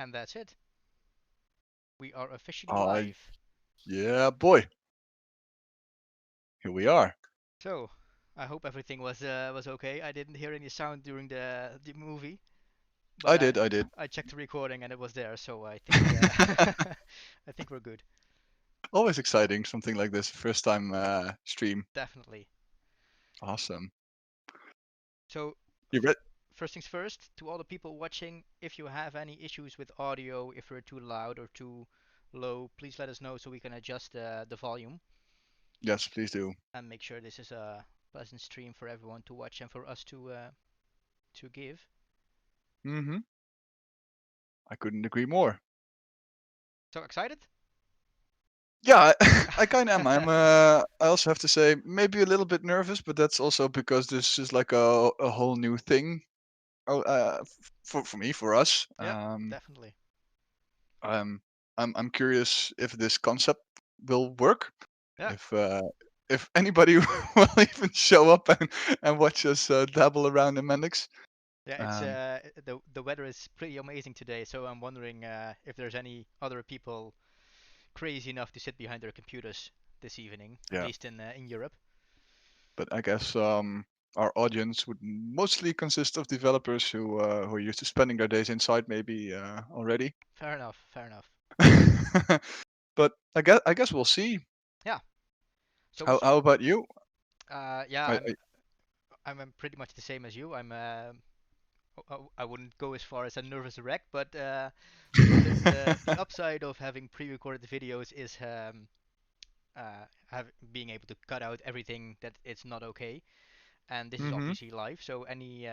And that's it. We are officially Uh, live. yeah, boy. Here we are. So, I hope everything was okay. I didn't hear any sound during the movie, but I did, I did. I checked the recording and it was there, so I think I think we're good. Always exciting, something like this. First time stream. Definitely. Awesome. So, You read? first things first, to all the people watching, if you have any issues with audio, if we're too loud or too low, please let us know so we can adjust the volume Yes, please do. and make sure this is a pleasant stream for everyone to watch and for us to give. Mm-hmm. I couldn't agree more. So excited? Yeah, I kind of am. I also have to say, maybe a little bit nervous, but that's also because this is like a whole new thing. For me, for us. Yeah, definitely. Um, I'm curious if this concept will work. Yeah, If uh, if anybody will even show up and watch us dabble around in Mendix. yeah. It's Um, the weather is pretty amazing today, so I'm wondering if there's any other people crazy enough to sit behind their computers this evening, at yeah, least in Europe. but I guess our audience would mostly consist of developers who are used to spending their days inside, maybe already. Fair enough. Fair enough. But I guess we'll see. Yeah. So How about you? yeah, I, I'm I, I'm pretty much the same as you. I wouldn't go as far as a nervous wreck, but the upside of having pre-recorded videos is being able to cut out everything that it's not okay. And this is mm-hmm. obviously live, so any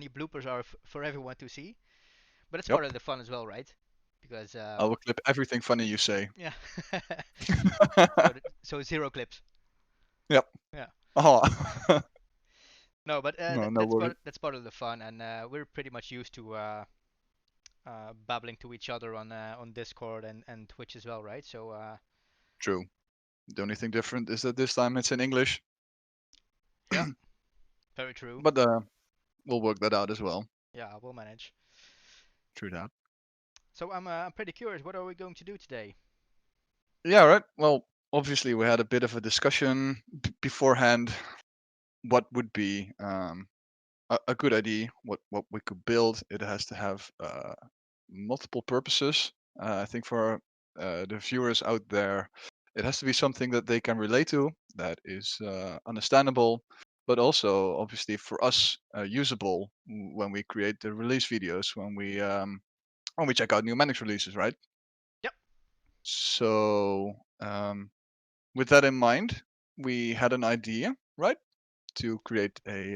bloopers are for everyone to see. But it's part of Yep. the fun as well, right? Because I will clip everything funny you say. yeah. So zero clips. Yep. Yeah. Oh. No, but No, no worries. that's part of the fun, and we're pretty much used to babbling to each other on Discord and Twitch as well, right? So True. The only thing different is that this time it's in English, yeah, very true. but we'll work that out as well. Yeah, we'll manage. True that. So I'm pretty curious. What are we going to do today? Yeah, right. Well, obviously we had a bit of a discussion beforehand. What would be a good idea? What we could build? It has to have multiple purposes. I think for the viewers out there, it has to be something that they can relate to, that is understandable, but also obviously for us usable when we create the release videos, when we check out new Manix releases, right? Yep. So with that in mind, we had an idea, right, to create a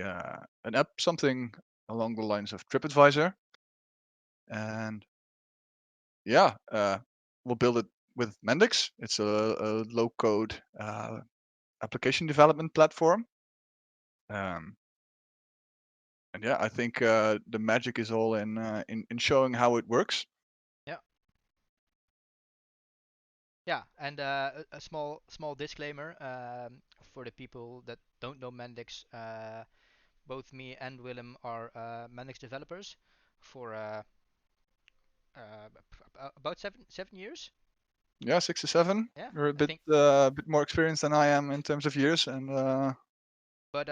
an app, something along the lines of TripAdvisor, and yeah, we'll build it with Mendix. It's a low-code application development platform. Um, and yeah, I think the magic is all in showing how it works. Yeah. Yeah, and a small disclaimer for the people that don't know Mendix. Both me and Willem are Mendix developers for about 7 years. Yeah, 6 to 7. Yeah, You're I think. a bit more experienced than I am in terms of years, and But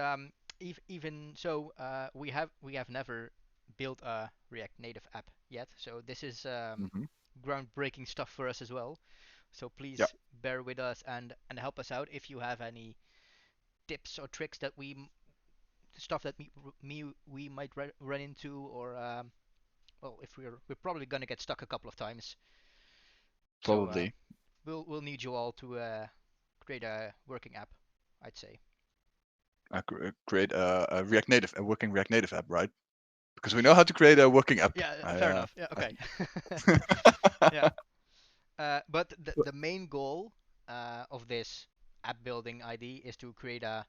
even so, we have never built a React Native app yet. So this is mhm, groundbreaking stuff for us as well. So yeah, please bear with us and help us out if you have any tips or tricks that stuff that we might run into, or well, if we're probably gonna get stuck a couple of times. So probably. we'll need you all to create a working app, I'd say. Create a React Native, a working React Native app, right? Because we know how to create a working app. Yeah, fair enough. Yeah, okay. Yeah. But the main goal of this app building ID is to create a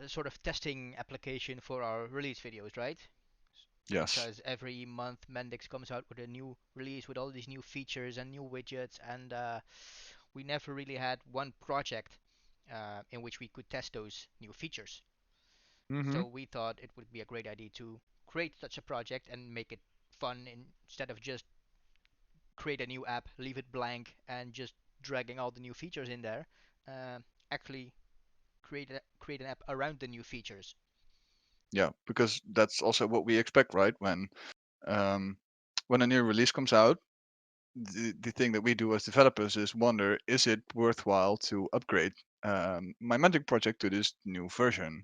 sort of testing application for our release videos, right? Yes. Because every month Mendix comes out with a new release with all these new features and new widgets, and we never really had one project in which we could test those new features. Mm-hmm. So we thought it would be a great idea to create such a project and make it fun instead of just create a new app, leave it blank, and just dragging all the new features in there. Uh, Actually, create an app around the new features. Yeah, because that's also what we expect, right? Um, when a new release comes out, the thing that we do as developers is wonder, is it worthwhile to upgrade my Magic project to this new version?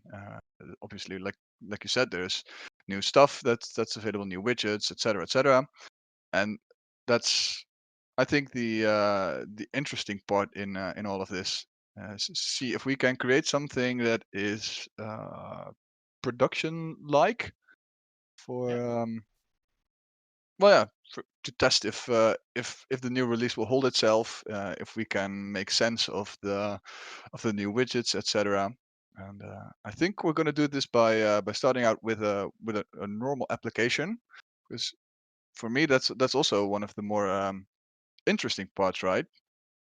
Obviously, like you said, there's new stuff that's available, new widgets, etc., etc., and that's, I think, the interesting part in all of this. See if we can create something that is production like Yeah, for well, yeah, to test if the new release will hold itself, if we can make sense of the new widgets, etc. And I think we're going to do this by starting out with a normal application, because for me that's also one of the more interesting parts, right?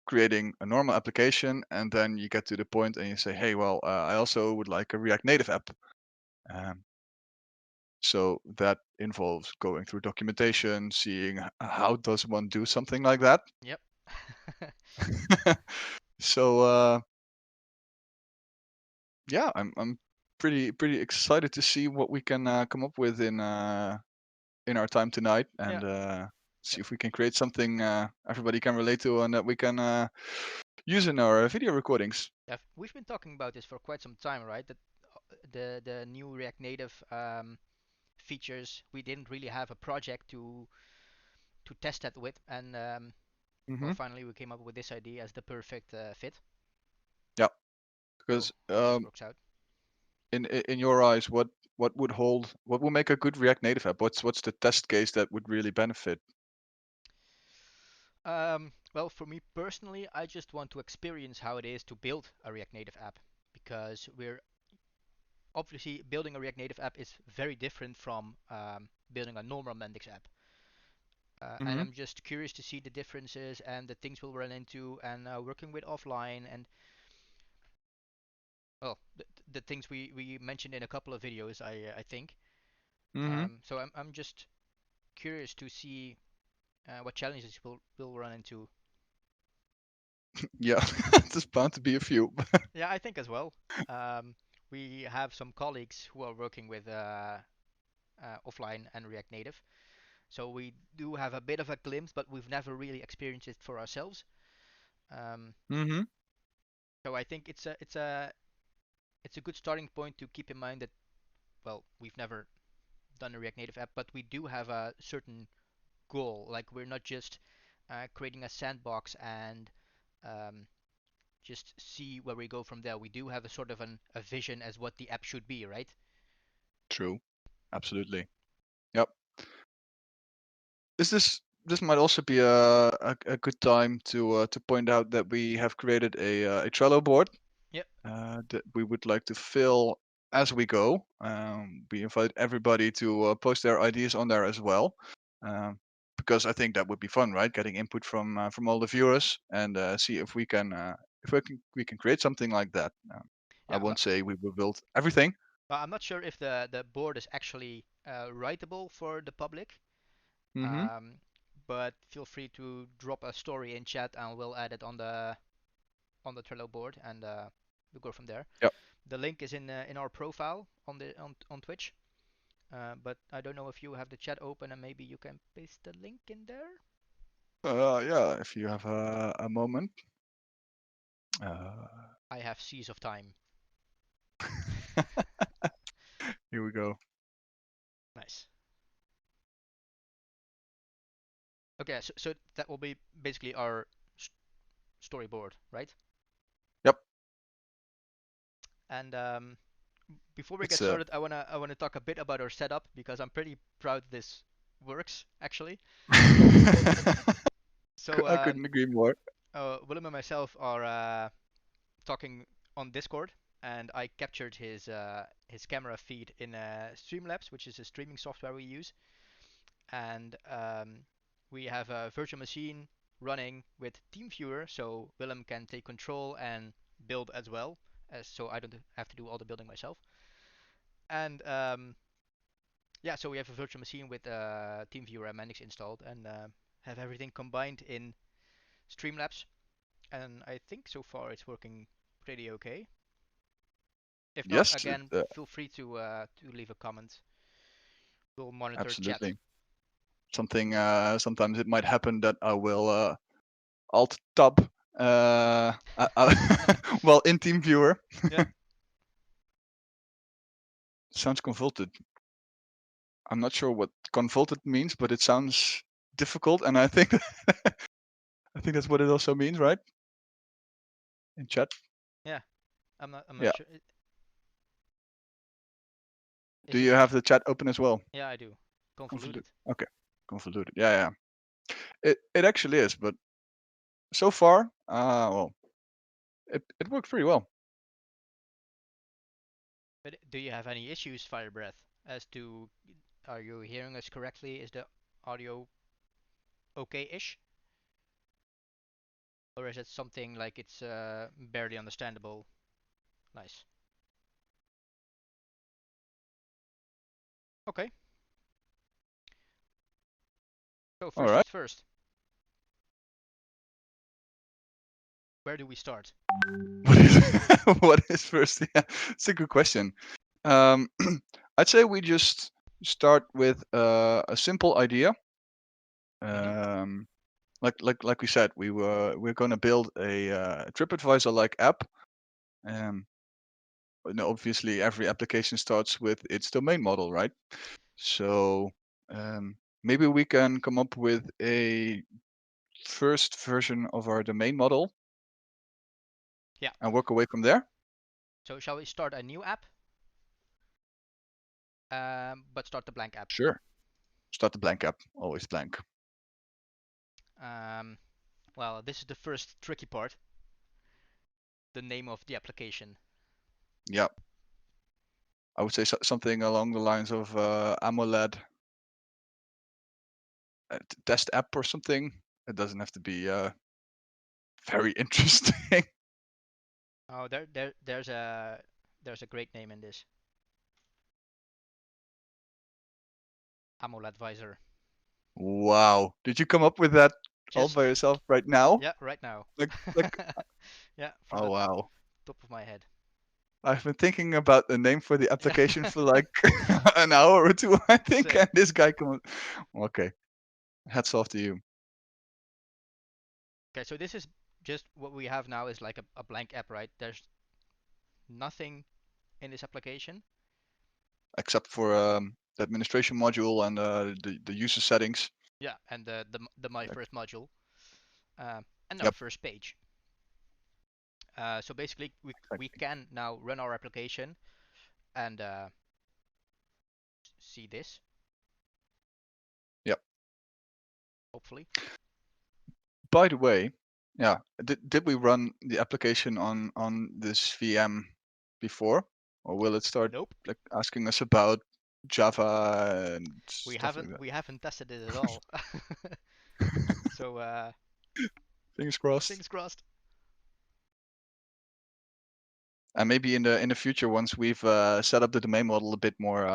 Creating a normal application, and then you get to the point and you say, hey, well, I also would like a React Native app. Um, So that involves going through documentation, seeing how does one do something like that. yep. So yeah, I'm pretty excited to see what we can come up with in our time tonight, Yeah. and see Yep. if we can create something everybody can relate to and that we can use in our video recordings. Yeah, we've been talking about this for quite some time, right? That the new React Native features, we didn't really have a project to test that with, and well, Hmm. finally we came up with this idea as the perfect fit. Yeah, So because hope this works out. in your eyes, what will make a good React Native app? What's the test case that would really benefit? Well, for me personally, I just want to experience how it is to build a React Native app because we're obviously building a React Native app is very different from building a normal Mendix app. And Hmm. I'm just curious to see the differences and the things we'll run into and working with offline and well the things we mentioned in a couple of videos I think. Hmm. So I'm just curious to see what challenges we'll run into. Yeah, there's bound to be a few. Yeah, I think as well. Um, we have some colleagues who are working with offline and React Native, so we do have a bit of a glimpse, but we've never really experienced it for ourselves. Um, Hmm. so I think it's a good starting point to keep in mind that well we've never done a React Native app, but we do have a certain goal. Like we're not just creating a sandbox and um, just see where we go from there. We do have a sort of a vision as what the app should be, right? True, absolutely. Yep. Is this might also be a good time to point out that we have created a Trello board Yep. that we would like to fill as we go. We invite everybody to post their ideas on there as well, um, because I think that would be fun, right? Getting input from all the viewers and see if we can create something like that. I Yeah. won't say we will build everything. I'm not sure if the board is actually writable for the public, Hmm. um, but feel free to drop a story in chat and we'll add it on the Trello board and we'll go from there. Yep. The link is in our profile on Twitch. But I don't know if you have the chat open and maybe you can paste the link in there. Yeah, if you have a moment. Uh, I have Seas of Time. Here we go. Nice. Okay, so that will be basically our storyboard, right? Yep. And before we get It's started, I wanna talk a bit about our setup because I'm pretty proud this works actually. So I couldn't agree more. Willem and myself are talking on Discord, and I captured his camera feed in Streamlabs, which is a streaming software we use, and we have a virtual machine running with TeamViewer, so Willem can take control and build as well, as so I don't have to do all the building myself. And Yeah, so we have a virtual machine with TeamViewer and Mendix installed, and have everything combined in Streamlabs. And I think so far it's working pretty okay. If not, Yes, again, feel free to leave a comment. We'll monitor chat. absolutely. Something sometimes it might happen that I will alt tab well in TeamViewer. Yeah. Sounds convoluted. I'm not sure what convoluted means, but it sounds difficult, and I think I think that's what it also means, right? In chat. Yeah. I'm not Yeah. sure. Do Is it you have the chat open as well? Yeah, I do. Convoluted. Convoluted. Okay. Convoluted. Yeah, yeah. It actually is, but so far, well, it worked pretty well. But do you have any issues, Firebreath, as to are you hearing us correctly? Is the audio okay-ish? Or is it something like it's barely understandable? Nice. Okay. So All first right. things first. Where do we start? What is what is first? Yeah, it's a good question. Um, I'd say we just start with a simple idea. Mm-hmm. Like we said, we're going to build a TripAdvisor like app. Um, no, obviously, every application starts with its domain model, right? So maybe we can come up with a first version of our domain model Yeah. and work away from there. So shall we start a new app? But start the blank app. Sure. Start the blank app. Always blank. Um, well, this is the first tricky part. The name of the application. Yeah. I would say something along the lines of AmoLAD test app or something. It doesn't have to be very interesting. Oh, there's a great name in this. AmoLAdvisor. Wow. Did you come up with that all Just by yourself right now? Yeah, right now. Like Yeah, from oh the wow. top of my head. I've been thinking about the name for the application for like an hour or two, I think, Same. and this guy come. Okay, hats off to you. Okay, so this is just what we have now is like a blank app, right? There's nothing in this application. Except for the administration module and the user settings. Yeah, and the my first module, and our Yep, first page. So basically, we exactly. can now run our application and see this, Yep. hopefully. By the way, yeah, did we run the application on this VM before, or will it start Nope, like asking us about Java and stuff like we haven't tested it at all. So Fingers crossed. fingers crossed. And maybe in the future, once we've set up the domain model a bit more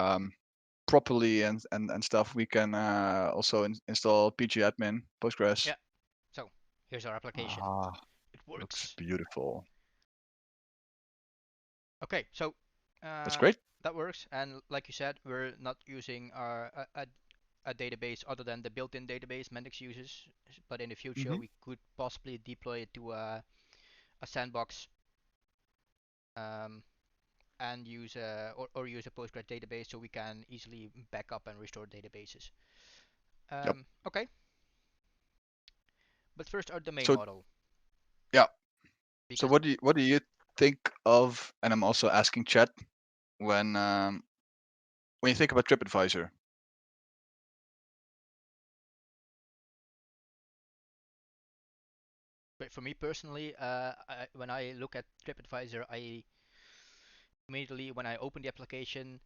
properly and stuff, we can also install pgadmin, Postgres. Yeah. So here's our application. Ah, It looks works. beautiful. Okay, so That's uh, great. that works. And like you said, we're not using a database other than the built-in database Mendix uses. But in the future, Hmm. we could possibly deploy it to a sandbox um, and use or use a Postgres database so we can easily back up and restore databases. Yep. Okay, but first our domain So model yeah. So because what do you think of? And I'm also asking chat when you think about TripAdvisor. but for me personally, when I look at TripAdvisor, I immediately when I open the application,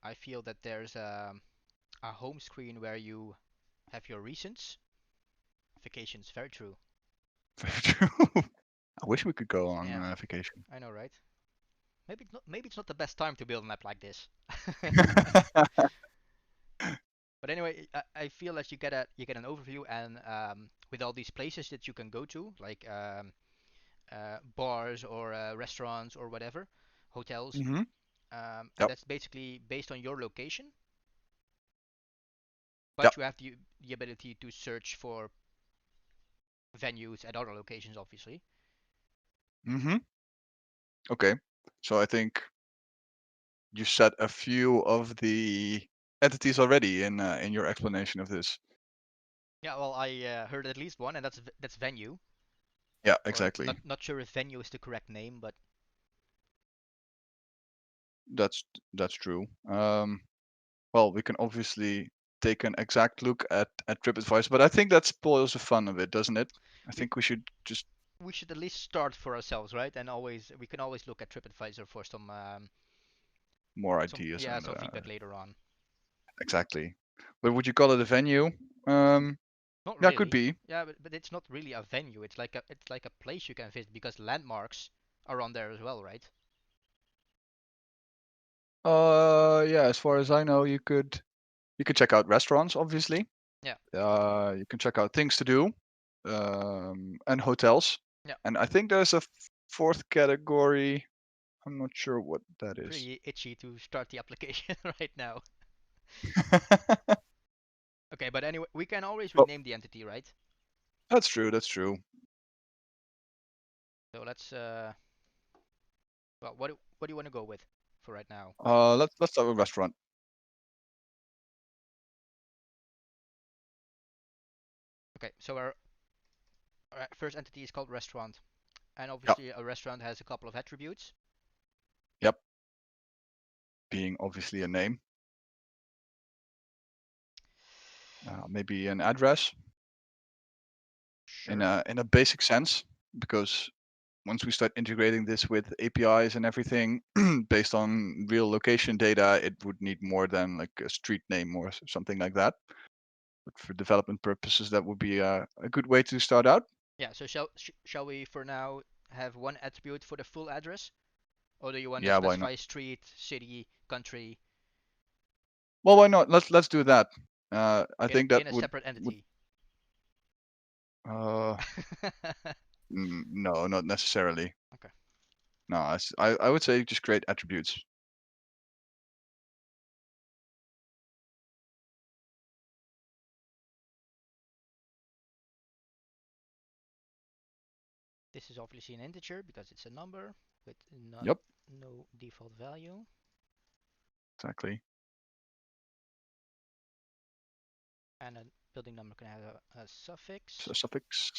I feel that there's a home screen where you have your recents. Vacations, very true. Very true. I wish we could go on Yeah, vacation. I know, right? Maybe it's not the best time to build an app like this. But anyway, I feel that you get an overview, and with all these places that you can go to, like bars or restaurants or whatever, hotels, Mm-hmm. and Yep. that's basically based on your location. Yep. But you have the ability to search for venues at other locations, obviously. Mm-hmm. Okay. So I think you said a few of the entities already in your explanation of this. Yeah, well, I heard at least one, and that's venue. Yeah, Or exactly. not sure if venue is the correct name, but That's that's true. Well, we can obviously take an exact look at TripAdvisor, but I think that spoils the fun of it, doesn't it? I we think we should just we should at least start for ourselves, right? And always we can always look at TripAdvisor for more some ideas yeah and some feedback later on. exactly. But would you call it a venue? Not Yeah, could really. be. Yeah, but it's not really a venue. It's like a place you can visit because landmarks are on there as well, right? Yeah, as far as I know, you could check out restaurants, obviously. Yeah, You can check out things to do, and hotels. yeah. And I think there's a fourth category. I'm not sure what that is. Pretty itchy to start the application right now. Okay, but anyway, we can always Well, rename the entity, right? that's true. That's true. So let's well, what do you want to go with for right now? Let's start with restaurant. Okay, so our first entity is called restaurant, and Yep. obviously a restaurant has a couple of attributes. Yep. Being obviously a name, maybe an address Sure. in a basic sense, because once we start integrating this with APIs and everything based on real location data, it would need more than like a street name or something like that. But for development purposes, that would be a good way to start out. Yeah. So shall we for now have one attribute for the full address, or do you want to Yeah, why not? specify street, city, country Well, why not? Let's do that. I in think that a separate would entity? uh no, not necessarily. Okay. No, I would say just create attributes. This is obviously an integer because it's a number with Yep, no default value. exactly. And a building number can have a So suffix. suffix,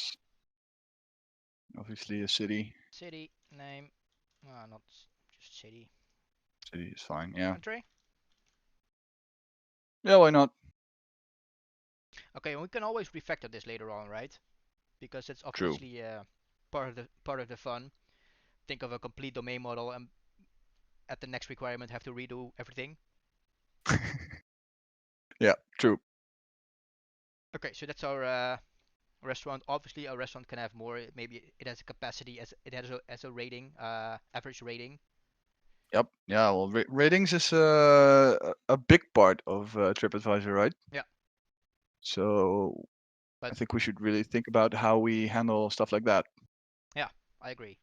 obviously a city. City, name, not just city. City is fine. Yeah. Country. Yeah, why not? Okay, and we can always refactor this later on, right? Because it's True. obviously part of the fun. Think of a complete domain model, and at the next requirement have to redo everything. Yeah, true. Okay, so that's our restaurant. Obviously, a restaurant can have more. Maybe it has a capacity as it has as a rating, average rating. Yep. Yeah. Well, ratings is a big part of TripAdvisor, right? Yeah, So but I think we should really think about how we handle stuff like that. yeah, I agree.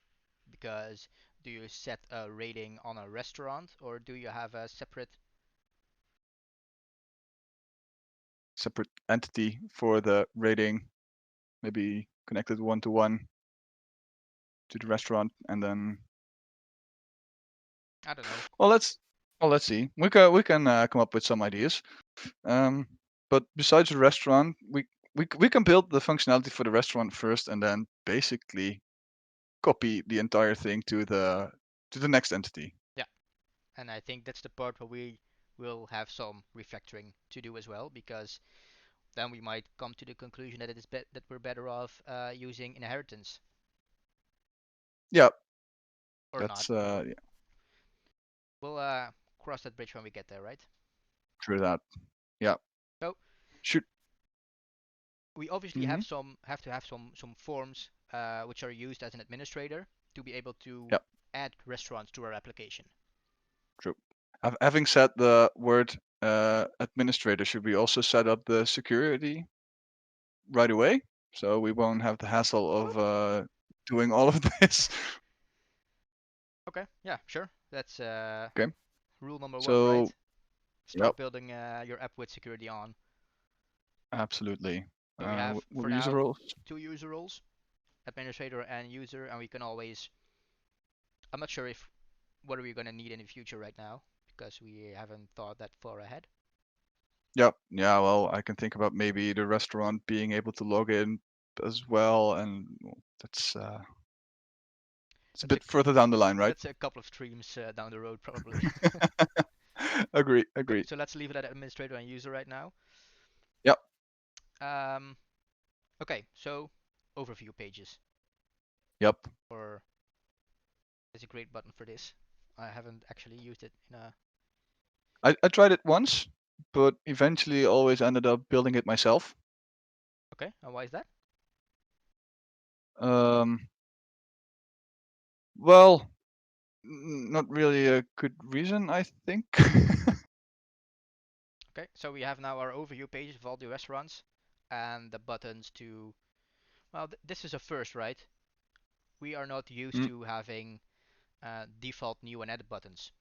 Because do you set a rating on a restaurant or do you have a separate? Separate entity for the rating, maybe connected one to one to the restaurant, and then I don't know. well, let's see. We can come up with some ideas. Um, but besides the restaurant, we can build the functionality for the restaurant first, and then basically copy the entire thing to the next entity. Yeah, and I think that's the part where we will have some refactoring to do as well because then we might come to the conclusion that that we're better off using inheritance Yeah, or not. that's yeah, We'll cross that bridge when we get there, right? true that. Yeah, So should. we obviously Hmm. have to have some forms which are used as an administrator to be able to Yeah, add restaurants to our application. true. Having said the word administrator, should we also set up the security right away so we won't have the hassle of doing all of this? Okay, yeah, sure. That's Okay. rule number one, right? So, Start yep, building your app with security on. absolutely. So we have, What for user now, roles? two user roles, administrator and user, and we can always. I'm not sure if what are we gonna need in the future right now because we haven't thought that far ahead. Yep. Yeah. Well, I can think about maybe the restaurant being able to log in as well, and well, that's it's a That's a bit further down the line, right? that's a couple of streams down the road probably. Agree. Okay, Agree. so let's leave it at administrator and user right now. Yep. Um, okay, so overview pages, Yep. or there's a great button for this. I haven't actually used it in a. I tried it once, but eventually always ended up building it myself. Okay, and why is that? Um, well, not really a good reason, I think. Okay, so we have now our overview pages of all the restaurants and the buttons to. Well, this is a first, right? We are not used Mm, to having default new and edit buttons.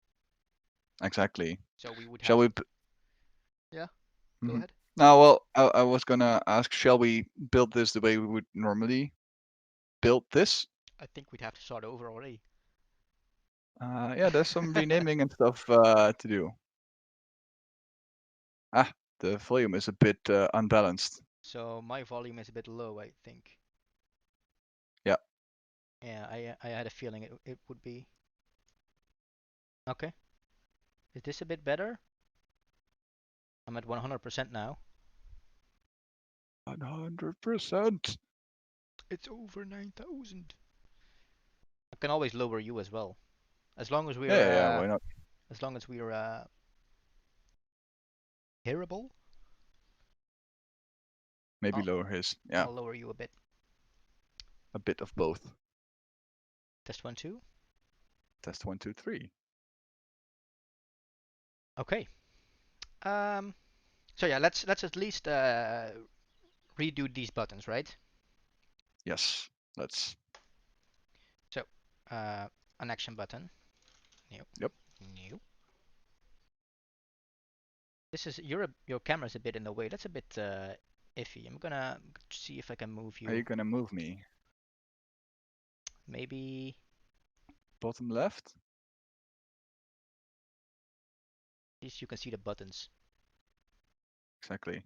exactly. So we would Shall have. we? Yeah, go Mhm. ahead. Now, well, I was gonna ask, shall we build this the way we would normally build this? I think we'd have to start over already. Yeah, there's some renaming and stuff to do. Ah, the volume is a bit unbalanced. So my volume is a bit low, I think. Yeah, Yeah, I had a feeling it would be. Okay. Is this a bit better? I'm at 100% now. 100%. It's over 9,000. I can always lower you as well. As long as Yeah, we're yeah, yeah. Why not? as long as we're hearable, Maybe I'll lower his. Yeah, I'll lower you a bit. a bit of both. Test one, two. Test one, two, three. Okay. Um. So yeah, let's at least redo these buttons, right? Yes, let's. So, uh, an action button. New. Yep. New. This is your camera's a bit in the way. That's a bit iffy. I'm gonna see if I can move Are you. you gonna move me? Maybe Bottom left? at least you can see the buttons. Exactly.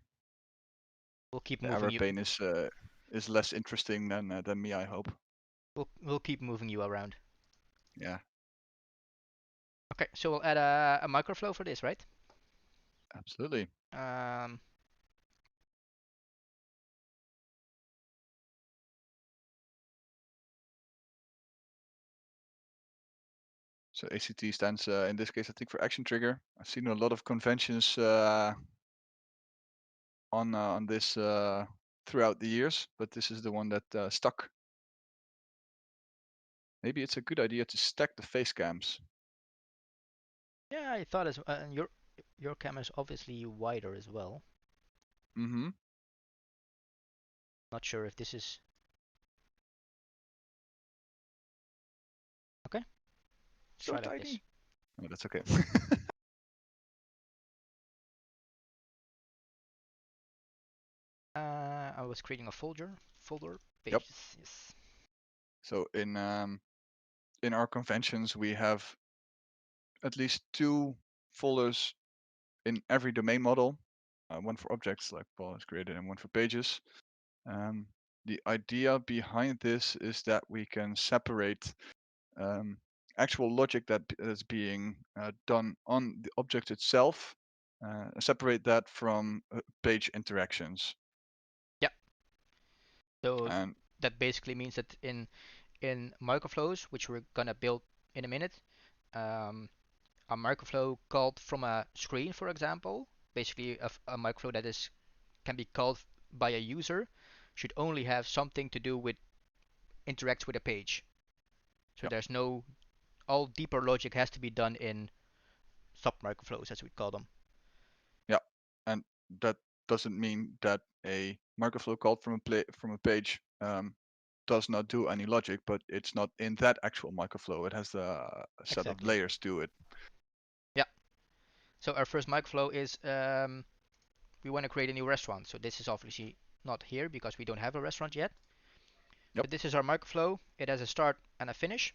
We'll keep The moving error you. pane is less interesting than me, I hope. We'll keep moving you around. Yeah, Okay, so we'll add a microflow for this, right? absolutely. Um, So ACT stands in this case, I think, for action trigger. I've seen a lot of conventions on this throughout the years, but this is the one that stuck. Maybe it's a good idea to stack the face cams. yeah, I thought as your camera is obviously wider as well. Mm-hmm. Not sure if this is okay. Let's So try like this. tiny. Oh, that's okay. I was creating a folder Yep. pages. Yes. So in our conventions, we have at least two folders in every domain model, one for objects like Paul has created and one for pages. Um, the idea behind this is that we can separate um, actual logic that is being done on the object itself, separate that from page interactions. Yeah. So And that basically means that in microflows, which we're gonna build in a minute, um, a microflow called from a screen, for example, basically a microflow that is can be called by a user, should only have something to do with interacts with a page. So yeah, there's no all deeper logic has to be done in sub microflows as we call them. that doesn't mean that a microflow called from a page does not do any logic, but it's not in that actual microflow. It has a set of Exactly. layers to it. Yeah. So our first microflow is we want to create a new restaurant. So this is obviously not here because we don't have a restaurant yet. Yep. But this is our microflow. It has a start and a finish.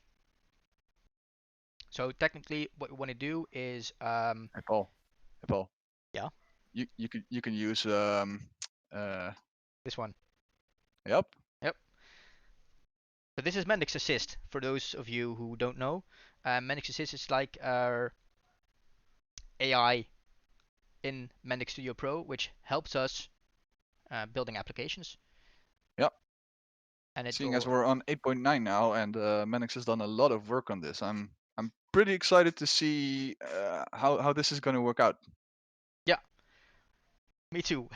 So technically, what we want to do is Hey Paul. Hey Paul. yeah, You can use uh this one. yep. Yep. So this is Mendix Assist for those of you who don't know. Mendix Assist is like our AI in Mendix Studio Pro, which helps us building applications. Yep. And it Seeing as will, we're on 8.9 now, and Manix has done a lot of work on this, I'm pretty excited to see how this is going to work out. yeah, me too.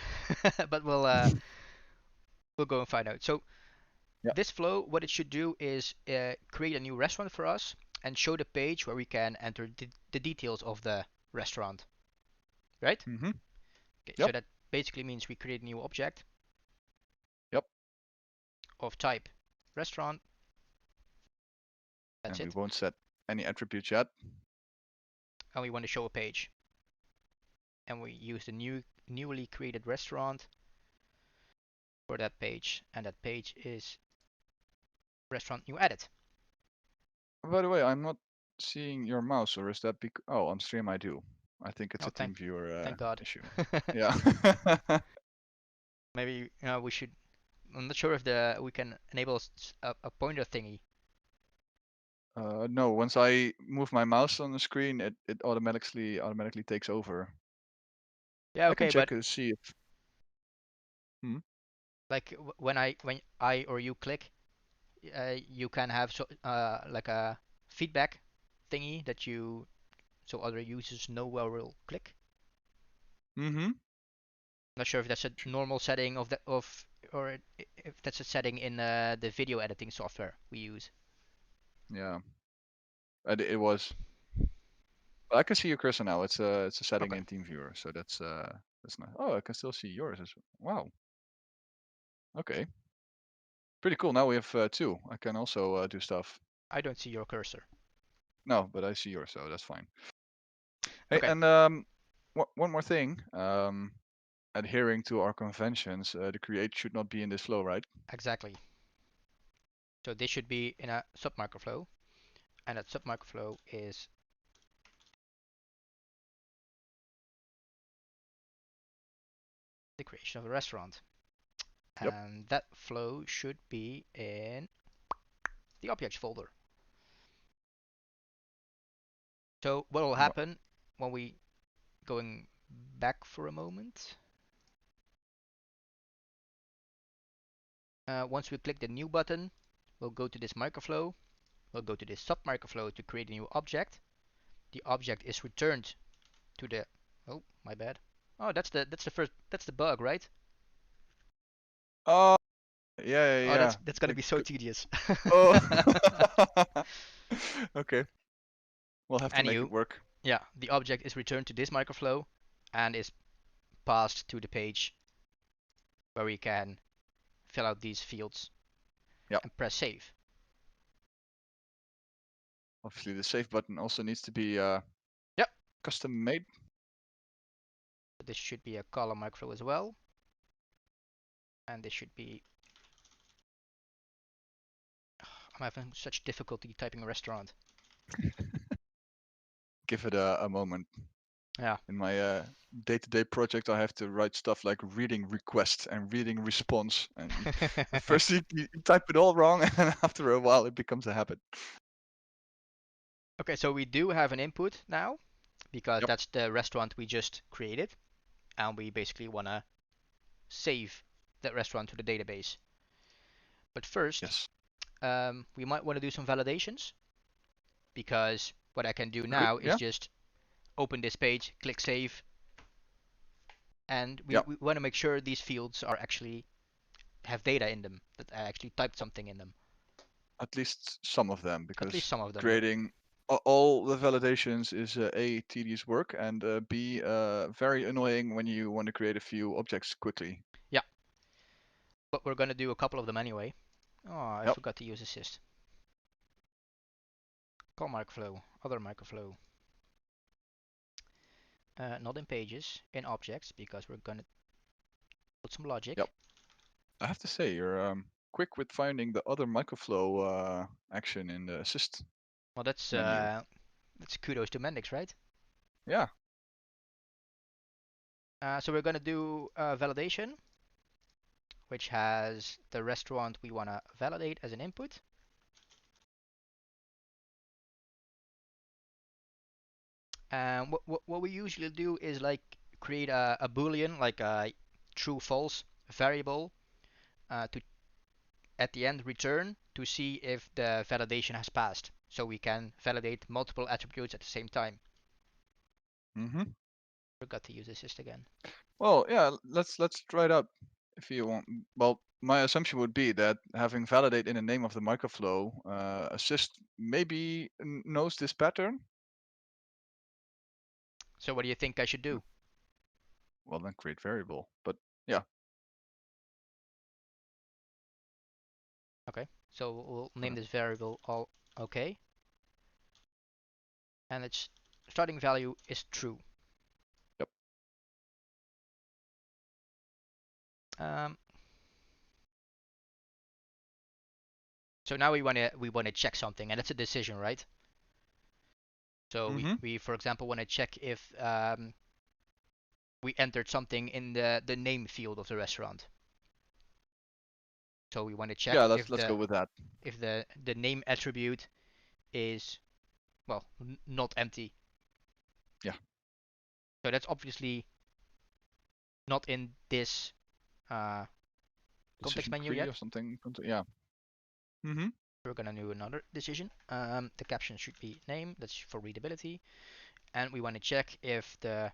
But we'll go and find out. So Yeah. this flow, what it should do is create a new restaurant for us and show the page where we can enter the details of the restaurant, right? Mm-hmm. Okay, so Yep. that basically means we create a new object Yep. of type restaurant. That's And we it. won't set any attributes yet. And we want to show a page. And we use the newly created restaurant for that page. And that page is restaurant new edit. By the way, I'm not seeing your mouse, or is that because... Oh, on stream I do. I think it's Oh, a team viewer thank God. issue. Yeah. Maybe we should. I'm not sure if the we can enable a pointer thingy. No, once I move my mouse on the screen, it automatically takes over. Yeah, I can okay, check but to see if... Hmm? like when I or you click, you can have like a feedback thingy that you so other users know where we'll click. Mm-hmm. Not sure if that's a normal setting of or if that's a setting in the video editing software we use. Yeah. It was. I can see your cursor now. It's a setting Okay, in TeamViewer, so that's nice. Oh, I can still see yours as well. Wow. Okay. Pretty cool. Now we have two. I can also do stuff. I don't see your cursor. No, but I see yours, so that's fine. Hey, Okay, and one more thing. Adhering to our conventions, the create should not be in this flow, right? exactly. So this should be in a sub microflow, and that sub microflow is the creation of a restaurant. Yep. And that flow should be in the objects folder. So what will happen when we going back for a moment? Once we click the new button, we'll go to this microflow. We'll go to this sub microflow to create a new object. The object is returned to the. Oh, my bad. Oh, that's the bug, right? Oh, yeah, yeah, Oh, yeah. that's gonna be so tedious. Oh. Okay. We'll have to make it Anywho, work. yeah, the object is returned to this microflow and is passed to the page where we can fill out these fields Yep. and press save. Obviously, the save button also needs to be Yep. custom made. This should be a column micro as well. And this should be. I'm having such difficulty typing restaurant. Give it a moment. Yeah. In my day-to-day project, I have to write stuff like reading request and reading response. And at first you type it all wrong, and after a while it becomes a habit. Okay, so we do have an input now because Yep. that's the restaurant we just created. And we basically want to save that restaurant to the database. But first, Yes. we might want to do some validations because what I can do Agreed. now is Yeah. just open this page, click save, and we, Yeah. we want to make sure these fields are actually have data in them, that I actually typed something in them. At least some of them, At least because some of them. creating all the validations is A, tedious work, and B, very annoying when you want to create a few objects quickly. Yeah, but we're gonna do a couple of them anyway. Oh, I Yep. forgot to use assist. Call microflow, other microflow. Not in pages, in objects, because we're gonna put some logic. Yep. I have to say, you're quick with finding the other microflow action in the assist Well, menu. that's kudos to Mendix, right? Yeah. So we're gonna do validation, which has the restaurant we wanna validate as an input. And what we usually do is like create a boolean, like a true false variable, to at the end return to see if the validation has passed. So we can validate multiple attributes at the same time. Mm-hmm. Forgot to use assist again. Well, yeah, let's try it out if you want. Well, my assumption would be that having validate in the name of the microflow, assist maybe knows this pattern. So what do you think I should do? Well, then create variable. But yeah. Okay, so we'll name Okay. this variable all okay, and its starting value is true. Yep. Um, so now we wanna check something, and it's a decision, right? So Mm-hmm. we for example want to check if we entered something in the name field of the restaurant. So we want to Yeah, check let's go with that. if the name attribute is, well, not empty. Yeah. So that's obviously not in this uh, context Decision menu tree or yet. something. Yeah. Mm-hmm. We're gonna do another decision. The caption should be name. That's for readability, and we want to check if the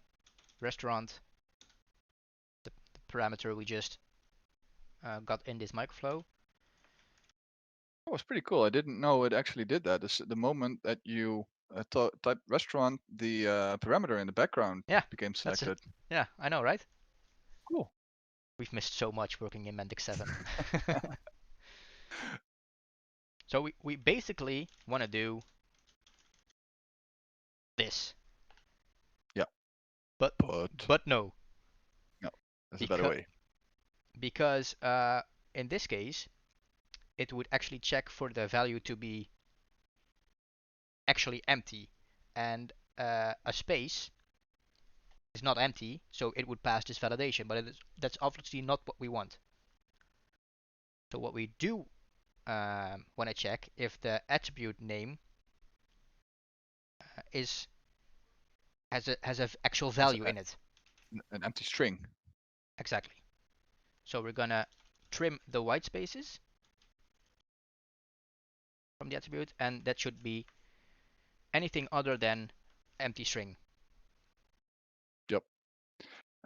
restaurant, the parameter we just got in this microflow. That was pretty cool. I didn't know it actually did that. The moment that you type restaurant, the parameter in the background Yeah, became that's it. selected. Yeah, I know, right? Cool. We've missed so much working in Mendix 7. So we basically want to do this, Yeah, but but but no, no, there's a better because way. because in this case it would actually check for the value to be actually empty, and a space is not empty, so it would pass this validation. But that's obviously not what we want. So what we do want to check if the attribute name is has a actual It's value in it. an empty string. Exactly. So we're gonna trim the white spaces from the attribute, and that should be anything other than empty string. Yep.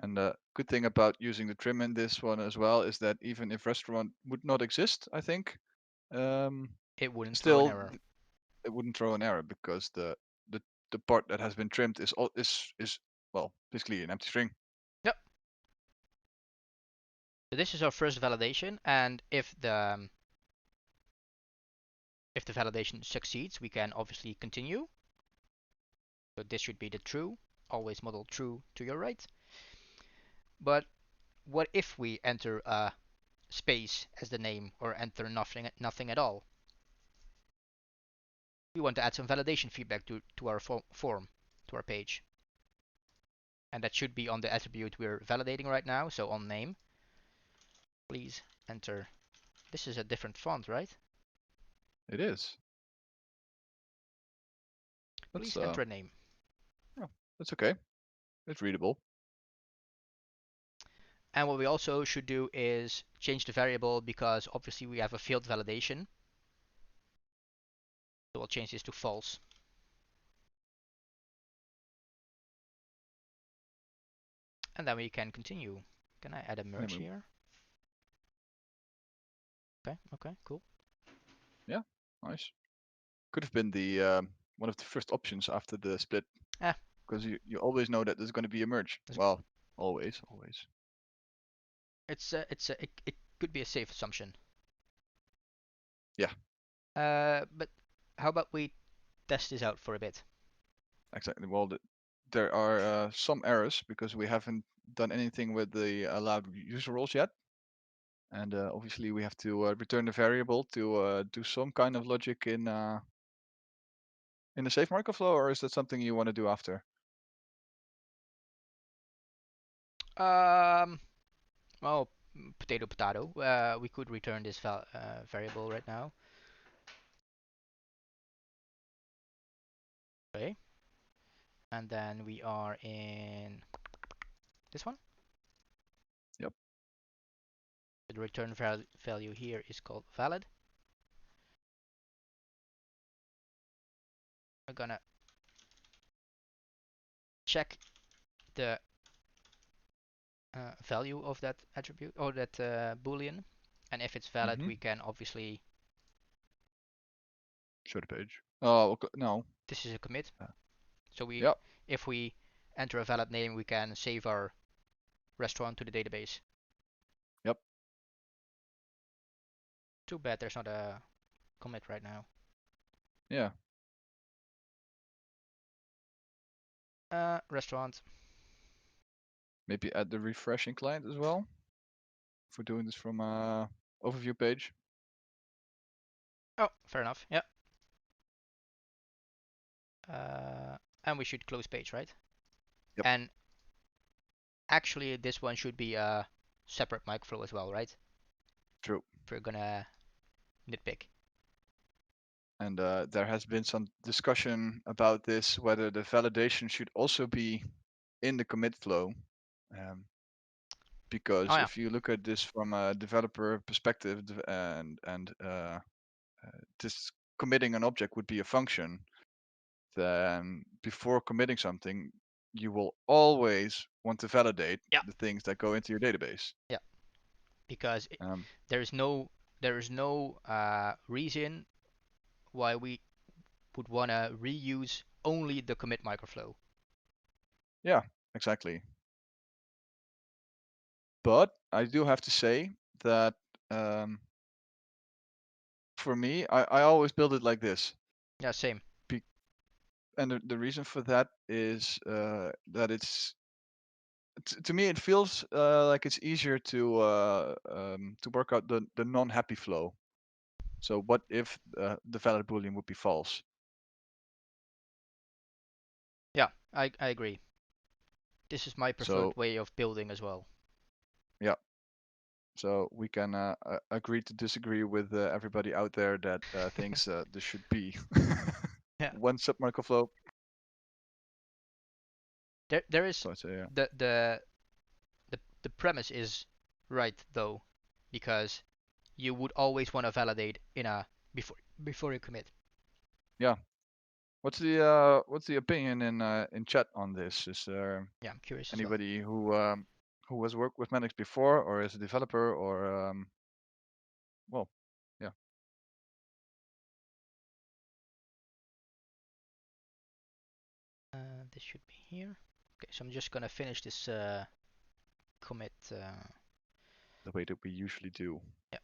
And the good thing about using the trim in this one as well is that even if restaurant would not exist, I think, um, It wouldn't throw an still error. it wouldn't throw an error because the the part that has been trimmed is well basically an empty string. Yep. So this is our first validation, and if the validation succeeds, we can obviously continue. So this should be the true. Always model true to your right. But what if we enter a space as the name or enter nothing at all? We want to add some validation feedback to our form, to our page. And that should be on the attribute we're validating right now. So on name, please enter. This is a different font, right? It is. That's Please enter a name. yeah, that's okay. It's readable. And what we also should do is change the variable because obviously we have a field validation. So we'll change this to false. And then we can continue. Can I add a merge here? Okay, okay, cool. Yeah, nice. Could have been the one of the first options after the split, Ah, because you always know that there's going to be a merge. Well, always. it could be a safe assumption. Yeah, But how about we test this out for a bit? exactly. Well, there are some errors because we haven't done anything with the allowed user roles yet. And obviously we have to return the variable to do some kind of logic in the safe microflow, or is that something you want to do after? Um, well, potato potato. We could return this variable right now. Okay, and then we are in this one. Yep. The return value here is called valid. We're gonna check the value of that attribute or that boolean, and if it's valid, Mm-hmm. we can obviously. Show the page. Oh, okay. No. This is a commit, so Yep. if we enter a valid name, we can save our restaurant to the database. Yep. Too bad there's not a commit right now. Yeah. Restaurant. Maybe add the refreshing client as well. If we're doing this from overview page. Oh, fair enough. Yeah. And we should close page, right? Yep. And actually, this one should be a separate microflow as well, right? True. If we're gonna nitpick. And there has been some discussion about this, whether the validation should also be in the commit flow. Oh Because yeah. if you look at this from a developer perspective, and this committing an object would be a function, then before committing something, you will always want to validate Yeah. the things that go into your database. Yeah. Because Um, there is no reason why we would wanna reuse only the commit microflow. yeah, exactly. But I do have to say that um, for me, I always build it like this. Yeah, same. And the reason for that is that to me it feels like it's easier to work out the non-happy flow. So what if the valid boolean would be false? Yeah, I agree. This is my preferred So way of building as well. yeah, so we can agree to disagree with everybody out there that thinks this should be Yeah. one submarket flow. There is So I say yeah, the the the premise is right though, because you would always want to validate in a before you commit. yeah. What's the opinion in chat on this? Is there Yeah, I'm curious as well. anybody who has worked with Manix before, or is a developer, or well, yeah, This should be here. Okay, so I'm just gonna finish this commit. the way that we usually do. Yeah.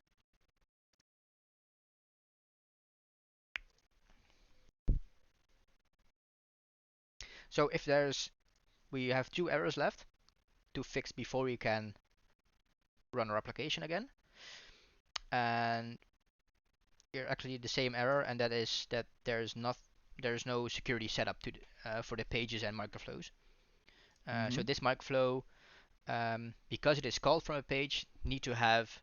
So if we have 2 errors left to fix before we can run our application again, and here actually the same error, and that is that there's no security setup for the pages and microflows. So Mm-hmm. this microflow, because it is called from a page, need to have.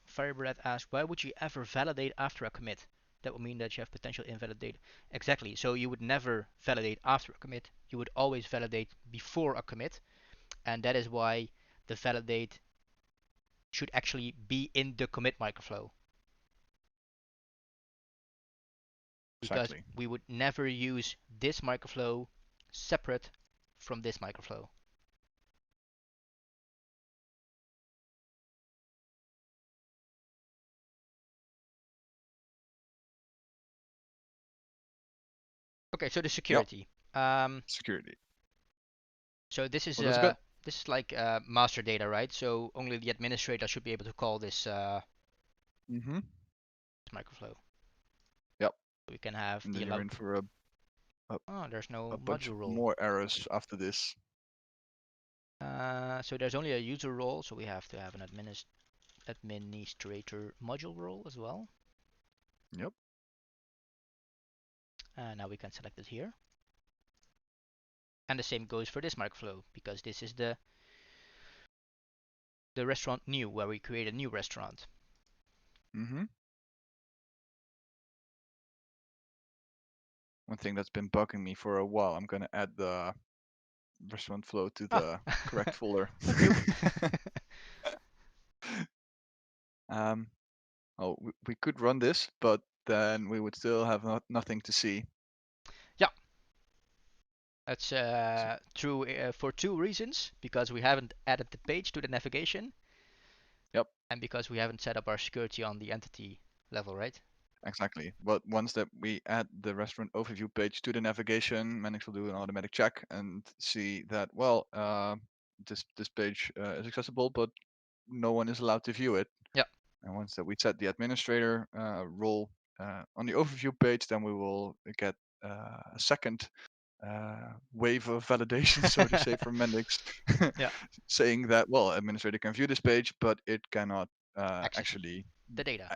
Firebread asks, why would you ever validate after a commit? That would mean that you have potential invalidate. Exactly. So you would never validate after a commit. You would always validate before a commit, and that is why the validate should actually be in the commit microflow, because Exactly. we would never use this microflow separate from this microflow. Okay, so the Yep. security. Um, Security. so this is Well, that's good. like master data, right? So only the administrator should be able to call this Mm-hmm. microflow. Yep. We can have And the then you're allowed. in for a, Oh, there's no a bunch module role. more errors after this. So there's only a user role, so we have to have an administrator module role as well. Yep. Now we can select it here. And the same goes for this microflow, because this is the restaurant new, where we create a new restaurant. Mm-hmm. One thing that's been bugging me for a while, I'm gonna add the restaurant flow to Ah, the correct folder. what noob. um, oh, we could run this, but then we would still have nothing to see. Yeah, that's So, true for two reasons. Because we haven't added the page to the navigation, yep, and because we haven't set up our security on the entity level, right? exactly. But once that we add the restaurant overview page to the navigation, Mendix will do an automatic check and see that, well, this page is accessible, but no one is allowed to view it. Yeah, And once that we set the administrator role on the overview page, then we will get a second wave of validation, so to say, from Mendix, yeah, saying that, well, administrator can view this page, but it cannot access actually, the data. uh,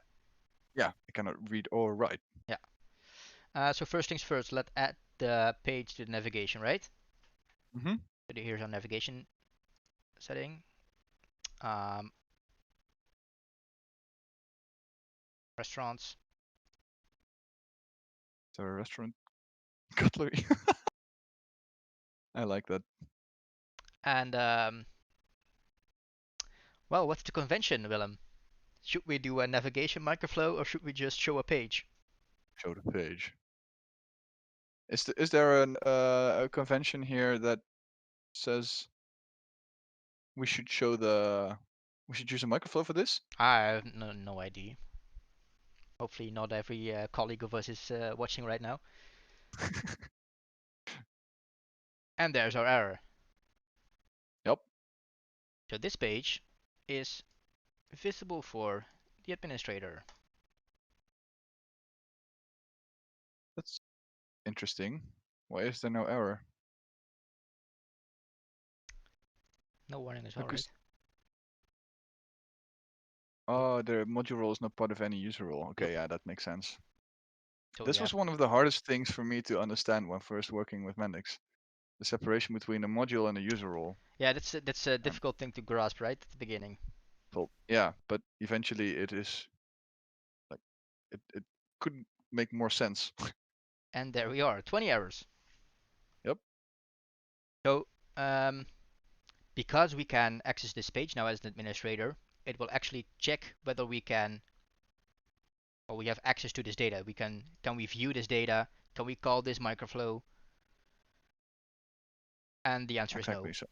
yeah, it cannot read or write. Yeah. So first things first, let's add the page to the navigation, right? Mm-hmm. So here's our navigation setting. Um, Restaurants. So restaurant cutlery. I like that. And well, what's the convention, Willem? Should we do a navigation microflow or should we just show a page? Show the page. Is there a convention here that says we should show the we should use a microphone for this? I have no idea. Hopefully, not every colleague of us is watching right now. And there's our error. Yep. So this page is visible for the administrator. That's interesting. Why is there no error? No warning as well, right? Because oh, the module role is not part of any user role. Yep. Okay, yeah, that makes sense. So we This have. was one of the hardest things for me to understand when first working with Mendix. The separation between a module and a user role. Yeah, that's a Um, difficult thing to grasp, right, at the beginning. well, yeah, but eventually it is like it could make more sense. And there we are, 20 errors. Yep. So um, because we can access this page now as an administrator, it will actually check whether we can or we have access to this data. Can we view this data? Can we call this microflow? And the answer is no Exactly. So,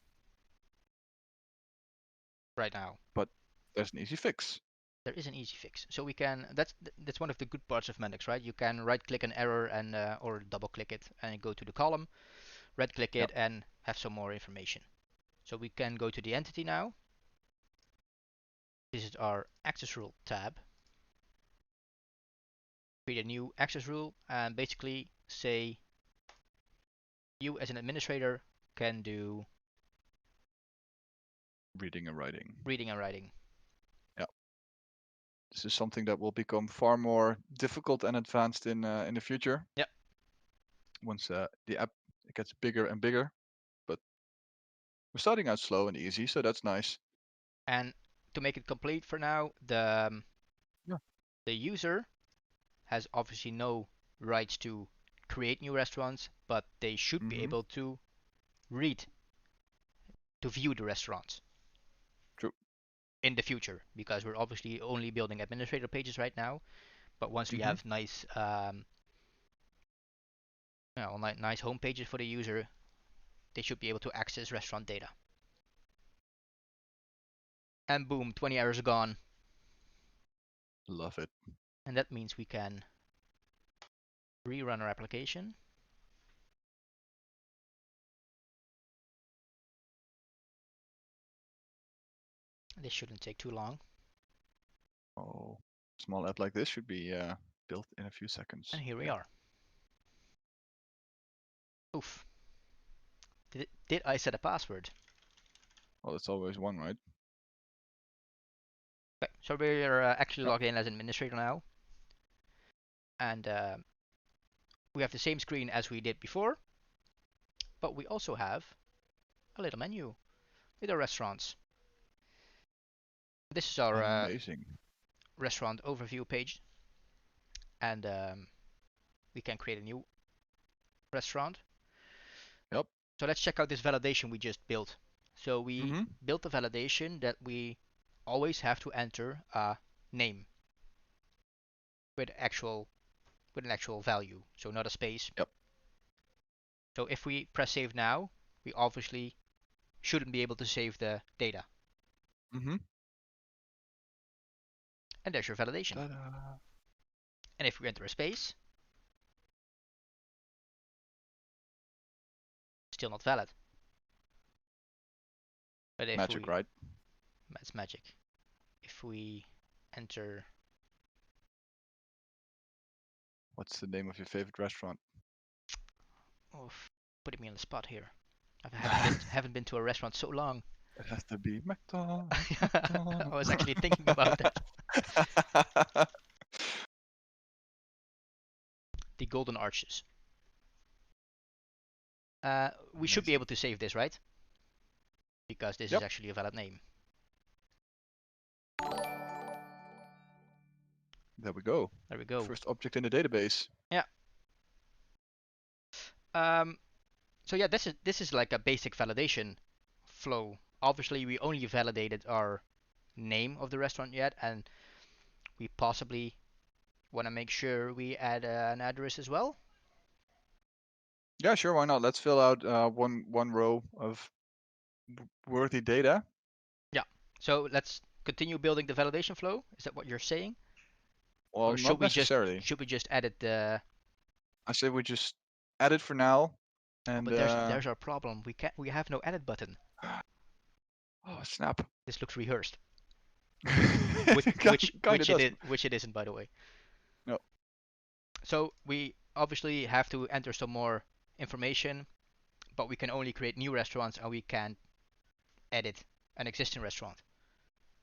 right now. but there's an easy fix. There is an easy fix. So we can that's one of the good parts of Mendix, right? You can right click an error and or double click it and go to the column, right click Yep. it and have some more information. So we can go to the entity now. This is our access rule tab. Create a new access rule and basically say you as an administrator can do Reading and writing. reading and writing. Yeah. This is something that will become far more difficult and advanced in the future. Yep. Once the app gets bigger and bigger. But we're starting out slow and easy, so that's nice. And to make it complete for now, Yeah. the user has obviously no rights to create new restaurants, but they should be Mm-hmm. able to read, to view the restaurants True. in the future, because we're obviously only building administrator pages right now. But once we Mm-hmm. have nice, nice home pages for the user, they should be able to access restaurant data. And boom, 20 errors gone. Love it. And that means we can rerun our application. This shouldn't take too long. Oh, small app like this should be built in a few seconds. And here we Yeah. are. Oof. Did I set a password? Well, it's always one, right? Okay, so we're actually Yep. logged in as an administrator now. And we have the same screen as we did before. But we also have a little menu with our restaurants. This is our Amazing. restaurant overview page. And we can create a new restaurant. Yep. So let's check out this validation we just built. So we Mm-hmm. built a validation that we always have to enter a name with an actual value, so not a space. Yep. So if we press save now, we obviously shouldn't be able to save the data. Mm-hmm. And there's your validation. Ta-da. And if we enter a space, still not valid. But if Magic, we, right? that's magic. If we enter, What's the name of your favorite restaurant? oh, putting me on the spot here. I It haven't been to a restaurant so long. has to be McDonald's. I was McDonald's. actually thinking about that. The Golden Arches. We should be Amazing. able to save this, right? Because this is Yep. actually a valid name. There we go. There we go. First object in the database. Yeah. Um, so yeah, this is like a basic validation flow. Obviously, we only validated our name of the restaurant yet, and we possibly want to make sure we add an address as well. Yeah, sure. Why not? Let's fill out one row of worthy data. Yeah. So let's continue building the validation flow. Is that what you're saying? Well, Or not necessarily. should we just edit the? I say we just add it for now, Oh, and but there's our problem. We have no edit button. oh snap! This looks rehearsed. Kind of does. Which it isn't, by the way. No. So we obviously have to enter some more information, but we can only create new restaurants and we can't edit an existing restaurant.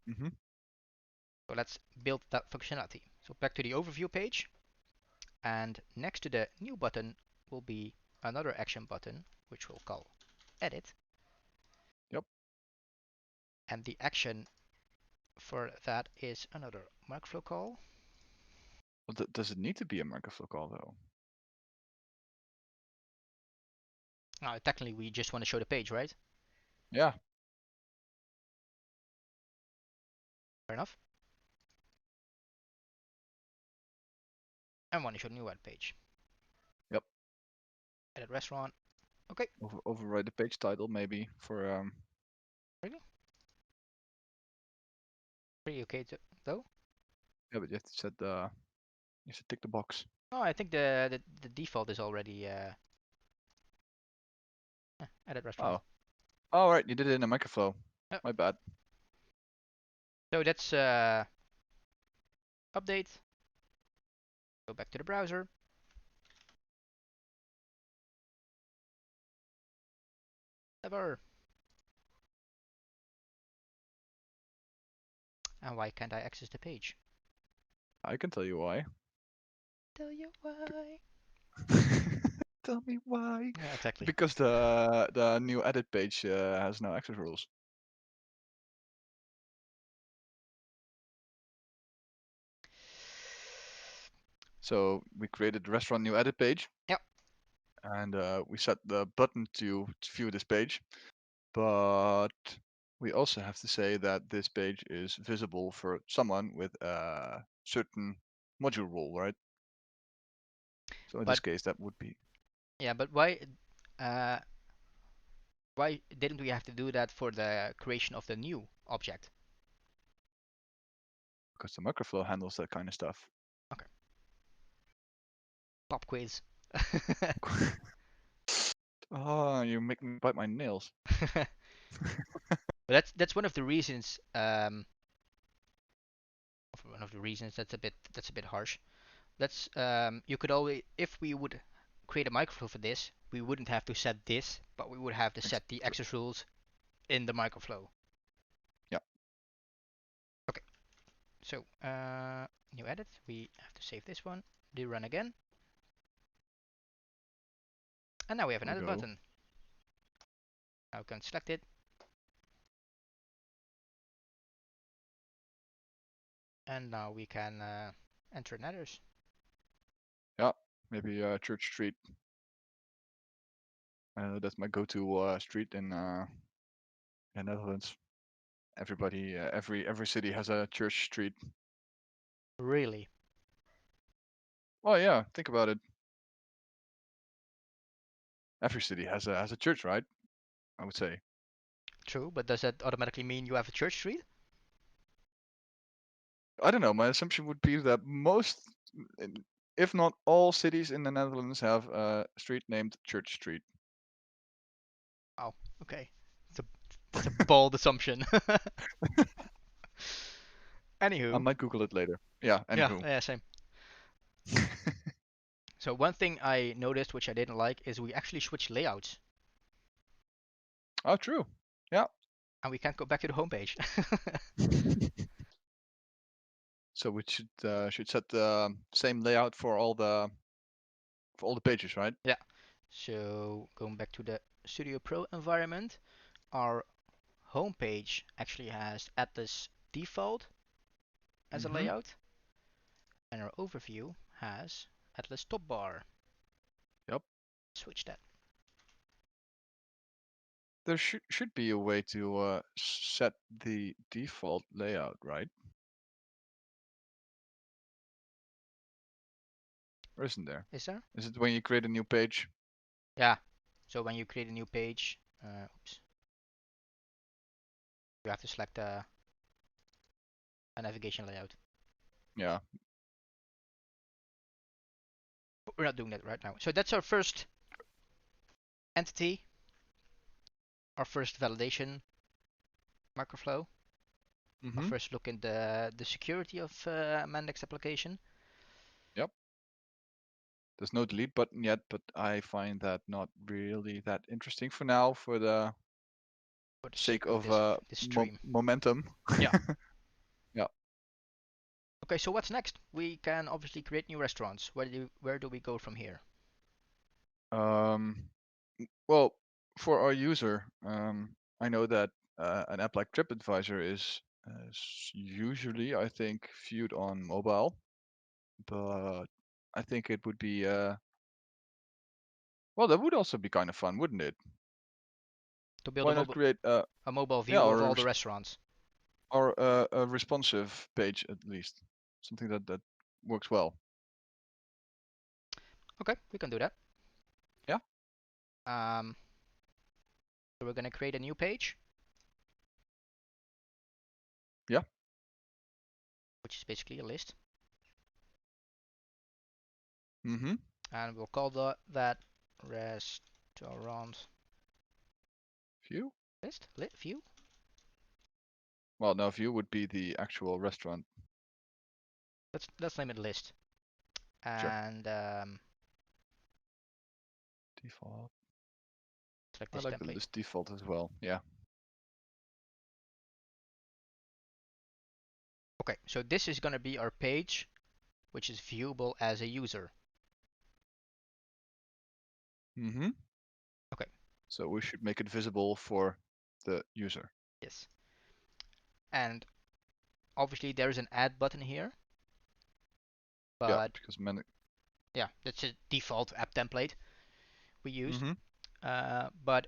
Mm-hmm. So let's build that functionality. So back to the overview page, and next to the new button will be another action button, which we'll call edit. Yep. And the action for that is another Markflow call. Well, does it need to be a microflow call though? Now, technically, we just want to show the page, right? Yeah. Fair enough. And want to show the new web page. Yep. Edit restaurant. Okay. Override the page title maybe for Really? Pretty okay though. Yeah, but you have to set the you have to tick the box. Oh, I think the default is already edit restaurant. Oh. All right, you did it in a microflow. Yep. My bad. So that's update. Go back to the browser. Ever. And why can't I access the page? I can tell you why. Tell you why. Tell me why. Yeah, exactly. Because the new edit page has no access rules. So we created the restaurant new edit page. Yep. And we set the button to view this page. But we also have to say that this page is visible for someone with a certain module rule, right? So in But this case, that would be yeah, but uh, why didn't we have to do that for the creation of the new object? because the macroflow handles that kind of stuff. Okay. Pop quiz. Oh, you make me bite my nails. But that's one of the reasons. One of the reasons that's a bit harsh. That's you could always, if we would create a microflow for this, we wouldn't have to set this, but we would have to set the Exactly. access rules in the microflow. Yeah. Okay, so new edit. We have to save this one. Do run again, and now we have an There we edit go. button. Now we can select it, and now we can enter an address. Yeah. Maybe Church Street. That's my go-to street in Netherlands. Everybody, every city has a church street. Really? Oh yeah, think about it. Every city has a church, right? I would say. True, but does that automatically mean you have a church street? I don't know. My assumption would be that most, if not all, cities in the Netherlands have a street named Church Street. Oh, okay. That's a that's a bold assumption. I Anywho, might Google it later. Yeah. yeah, Anywho. yeah, same. So one thing I noticed, which I didn't like, is we actually switched layouts, Oh, true. Yeah. and we can't go back to the homepage. So we should set the same layout for all the pages, right? Yeah. So going back to the Studio Pro environment, our homepage actually has Atlas default as a Mm-hmm. layout, and our overview has Atlas top bar. Yep. Switch that. There should be a way to set the default layout, right? Or isn't there? Is there? Is it when you create a new page? Yeah. So when you create a new page, oops, you have to select a navigation layout. Yeah. But we're not doing that right now. So that's our first entity, our first validation microflow, our Mm-hmm. first look in the security of Mandex application. Yep. There's no delete button yet, but I find that not really that interesting for now, for the For the sake sake of of this stream. momentum. Yeah. Yeah. Okay, so what's next? We can obviously create new restaurants. Where do we go from here? Um, well, for our user, I know that an app like TripAdvisor is usually, I think, viewed on mobile, but I think it would be well, that would also be kind of fun, wouldn't it? To build Why not create a mobile yeah, view of all the restaurants. or a responsive page at least, something that works well. Okay, we can do that. Yeah. Um, so we're gonna create a new page, Yeah. which is basically a list, Mm-hmm. and we'll call that restaurant View. list view. Well, no, view would be the actual restaurant. Let's name it list, Sure. and Default. select I this like the template. list default as well. Yeah. Okay, so this is gonna be our page, which is viewable as a user. Mm-hmm. Okay, So we should make it visible for the user. yes. And obviously there is an add button here, Yeah, but because yeah, that's a default app template we use. mm-hmm. But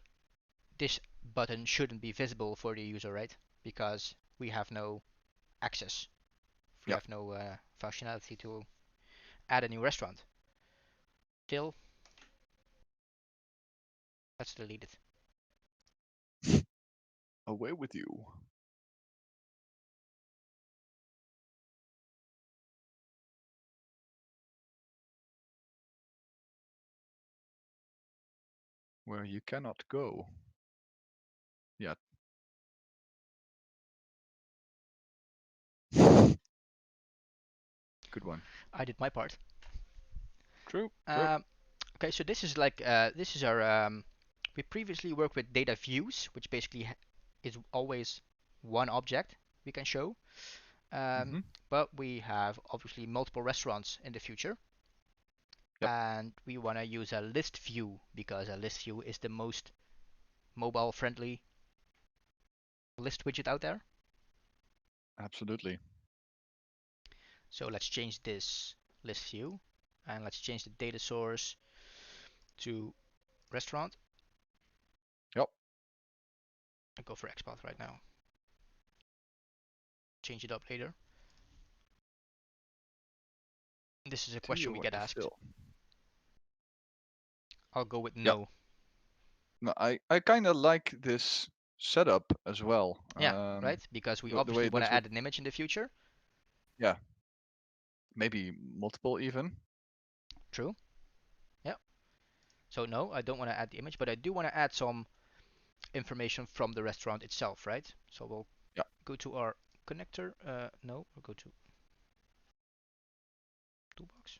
this button shouldn't be visible for the user, right? Because we have no access. We Yeah. have no functionality to add a new restaurant. Still, let's delete it. Away with you. Where you cannot go yet. Good one. I did my part. True. True. Um, okay, so this is like this is our we previously worked with data views, which basically is always one object we can show. Um, Mm-hmm. but we have obviously multiple restaurants in the future, Yep. and we want to use a list view because a list view is the most mobile friendly list widget out there. Absolutely. So let's change this list view and let's change the data source to restaurant. Yep. I'll go for XPath right now. Change it up later. This is a Do question you we want get to asked. fill? I'll go with Yep. no. No, I kind of like this setup as well. Yeah, right? Because we The way obviously it want looks to with, add an image in the future. yeah, maybe multiple even. True. Yeah. So no, I don't want to add the image, but I do want to add some information from the restaurant itself, right? So we'll Yeah. go to our connector. No, we'll go to toolbox.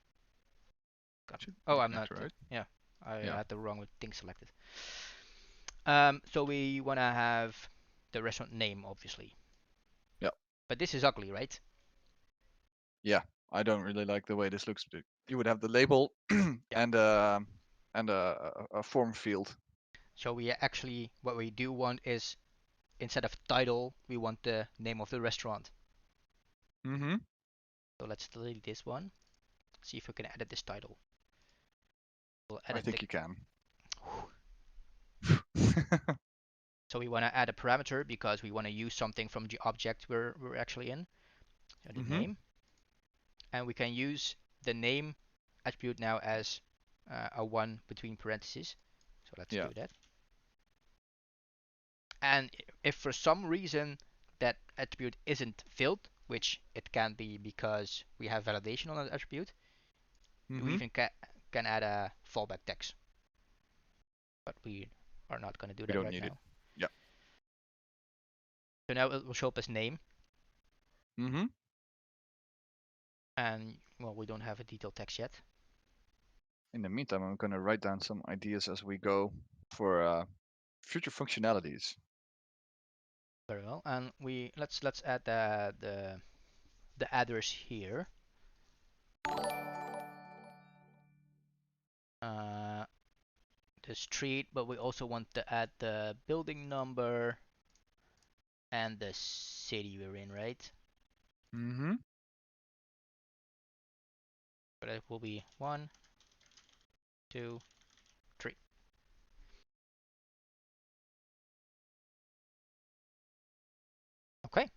Should be Oh, the I'm not. connector, right? Yeah, I Yeah. had the wrong thing selected. So we want to have the restaurant name, obviously. Yeah. But this is ugly, right? Yeah. I don't really like the way this looks. You would have the label Yeah. and a form field. So we actually, what we do want is, instead of title, we want the name of the restaurant. Mm-hmm. So let's delete this one. See if we can edit this title. We'll I edit the. think you can. So we want to add a parameter because we want to use something from the object we're actually in. So the Mm-hmm. name, and we can use the name attribute now as a one between parentheses. So let's Yeah. do that. And if for some reason that attribute isn't filled, which it can be because we have validation on that attribute, we Mm-hmm. even can add a fallback text. But we are not going to do We that don't right need it. now. Yeah. So now it will show up as name, Mm-hmm. and well, we don't have a detailed text yet. In the meantime, I'm gonna write down some ideas as we go for future functionalities. Very well, and let's add the address here. Uh, the street, but we also want to add the building number and the city we're in, right? Mm-hmm. But it will be 1, 2, 3. Okay,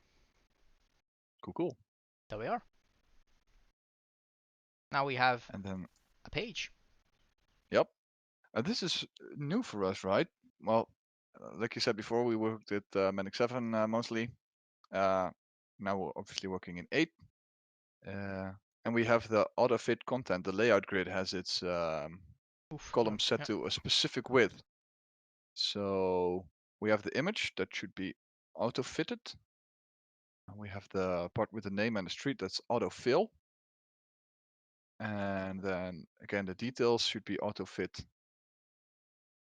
Cool, cool. there we are. Now we have And then, a page. yep. This is new for us, right? Well, like you said before, we worked with Manic 7 mostly. Uh, now we're obviously working in 8. And we have the auto fit content. The layout grid has its Oof, column set yeah. to a specific width. So we have the image that should be auto fitted. We have the part with the name and the street that's auto fill. And then again, the details should be auto fit.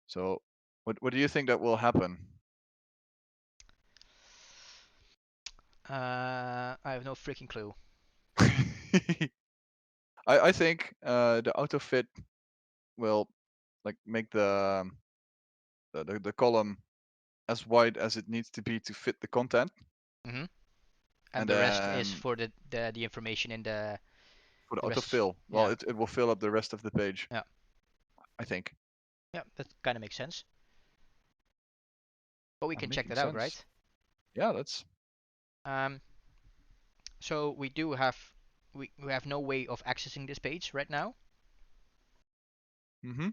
So what do you think that will happen? I have no freaking clue. I think the auto fit will like make the column as wide as it needs to be to fit the content, Hmm. And and the rest is then for the information in for the the rest. autofill, well, Yeah, it will fill up the rest of the page, yeah, I think. yeah. That kind of makes sense. But we can check Making that out, sense. right? Yeah, that's. Um, so we have no way of accessing this page right now. Mm-hmm.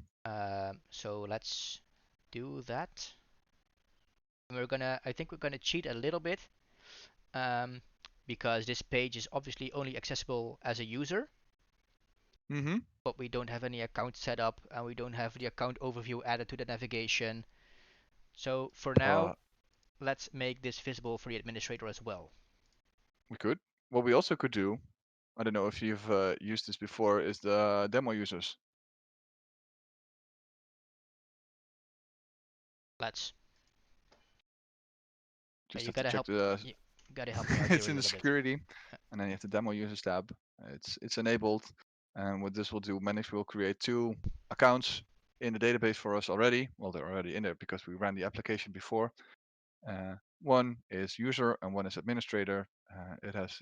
So let's do that. I think we're gonna cheat a little bit, um, because this page is obviously only accessible as a user, Mm-hmm. but we don't have any account set up and we don't have the account overview added to the navigation. So for now, Uh, let's make this visible for the administrator as well. we could. What we also could do I don't know if you've used this before, is the demo users. Let's. Just You have to gotta check help. the. You gotta help me out here It's a in the little bit. security, and then you have the demo users tab. It's enabled, and what this will do, Manix will create 2 accounts in the database for us already. Well, they're already in there because we ran the application before. One is user and one is administrator. It has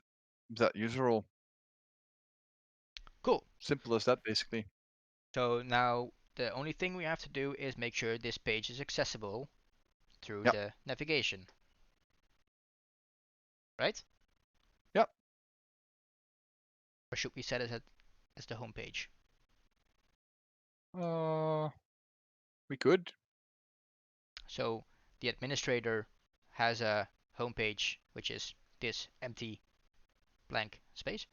that user role. Cool. Simple as that, basically. So now the only thing we have to do is make sure this page is accessible through Yep. the navigation, right? Yep. Or should we set it as the home page? We could. So the administrator has a home page, which is this empty blank space.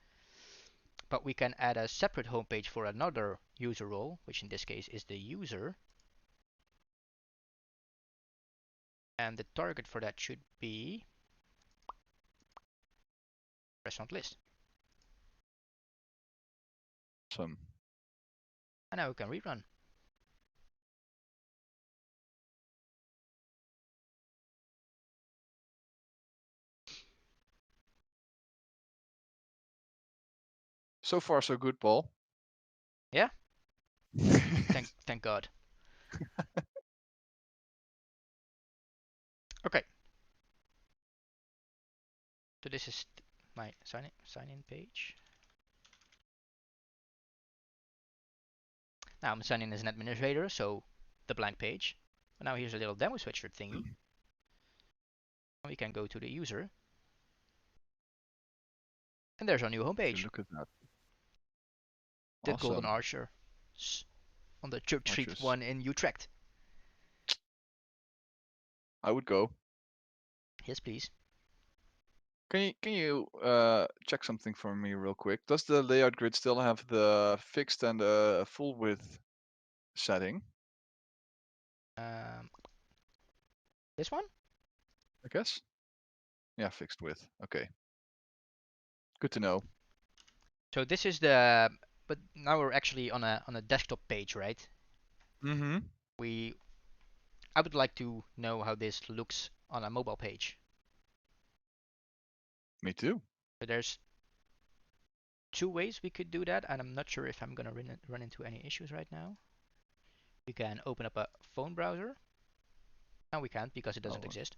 But we can add a separate home page for another user role, which in this case is the user. And the target for that should be restaurant list. Awesome. And now we can rerun. So far, so good, Paul. Yeah? Thank God. Okay. So this is my sign in page. Now I'm signing in as an administrator, so the blank page. But now here's a little demo switcher thingy. We can go to the user. And there's our new homepage. Look at that. The Golden Awesome. Archer on the Church Street Archers. 1 in Utrecht. I would go. Yes, please. Can you check something for me real quick? Does the layout grid still have the fixed and full width setting? This one? I guess. Yeah, fixed width. Okay. Good to know. So this is the, but now we're actually on a desktop page, right? Mm-hmm. I would like to know how this looks on a mobile page. Me too. So there's 2 ways we could do that, and I'm not sure if I'm gonna run into any issues right now. We can open up a phone browser. No, we can't because it doesn't exist.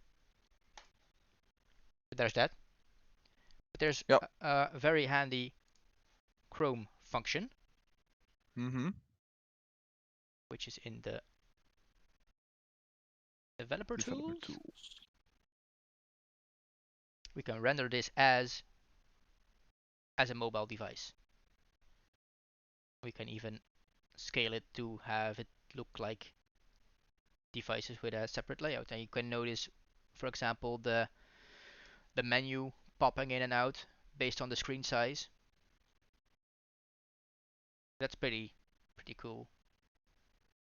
But there's that. But there's Yep. a very handy Chrome function, Mm-hmm. which is in the developer tools. We can render this as a mobile device. We can even scale it to have it look like devices with a separate layout. And you can notice, for example, the menu popping in and out based on the screen size. That's pretty cool.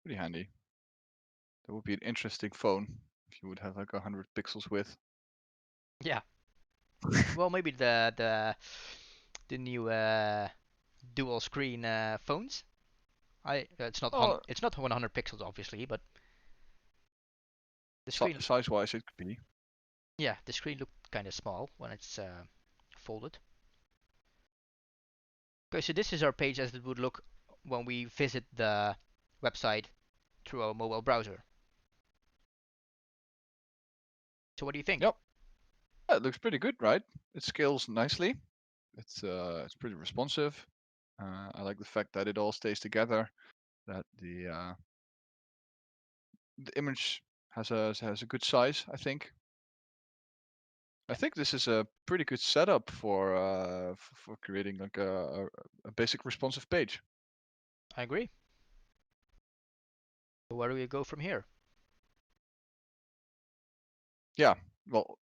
Pretty handy. That would be an interesting phone if you would have like 100 pixels width. Yeah. Well, maybe the new dual screen phones. Oh, it's not 100 pixels obviously, but the screen, size-wise, it could be. yeah, the screen looked kind of small when it's folded. Okay, so this is our page as it would look when we visit the website through our mobile browser. So what do you think? Yep. Yeah, it looks pretty good, right? It scales nicely. It's pretty responsive. I like the fact that it all stays together. That the image has a good size, I think. I Yeah, think this is a pretty good setup for creating like a basic responsive page. I agree. So where do we go from here? Yeah. Well,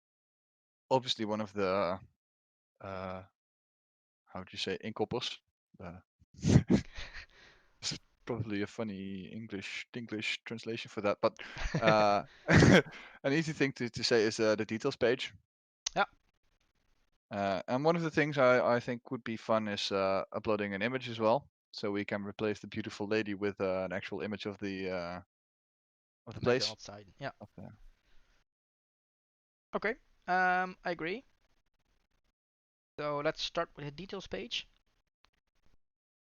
obviously one of the how would you say inkoppers. It's probably a funny English translation for that, but an easy thing to say is the details page. Yeah. And one of the things I think would be fun is uploading an image as well, so we can replace the beautiful lady with an actual image of the The place. McDonald's side. Yeah. Of the- Okay. I agree. So let's start with the details page.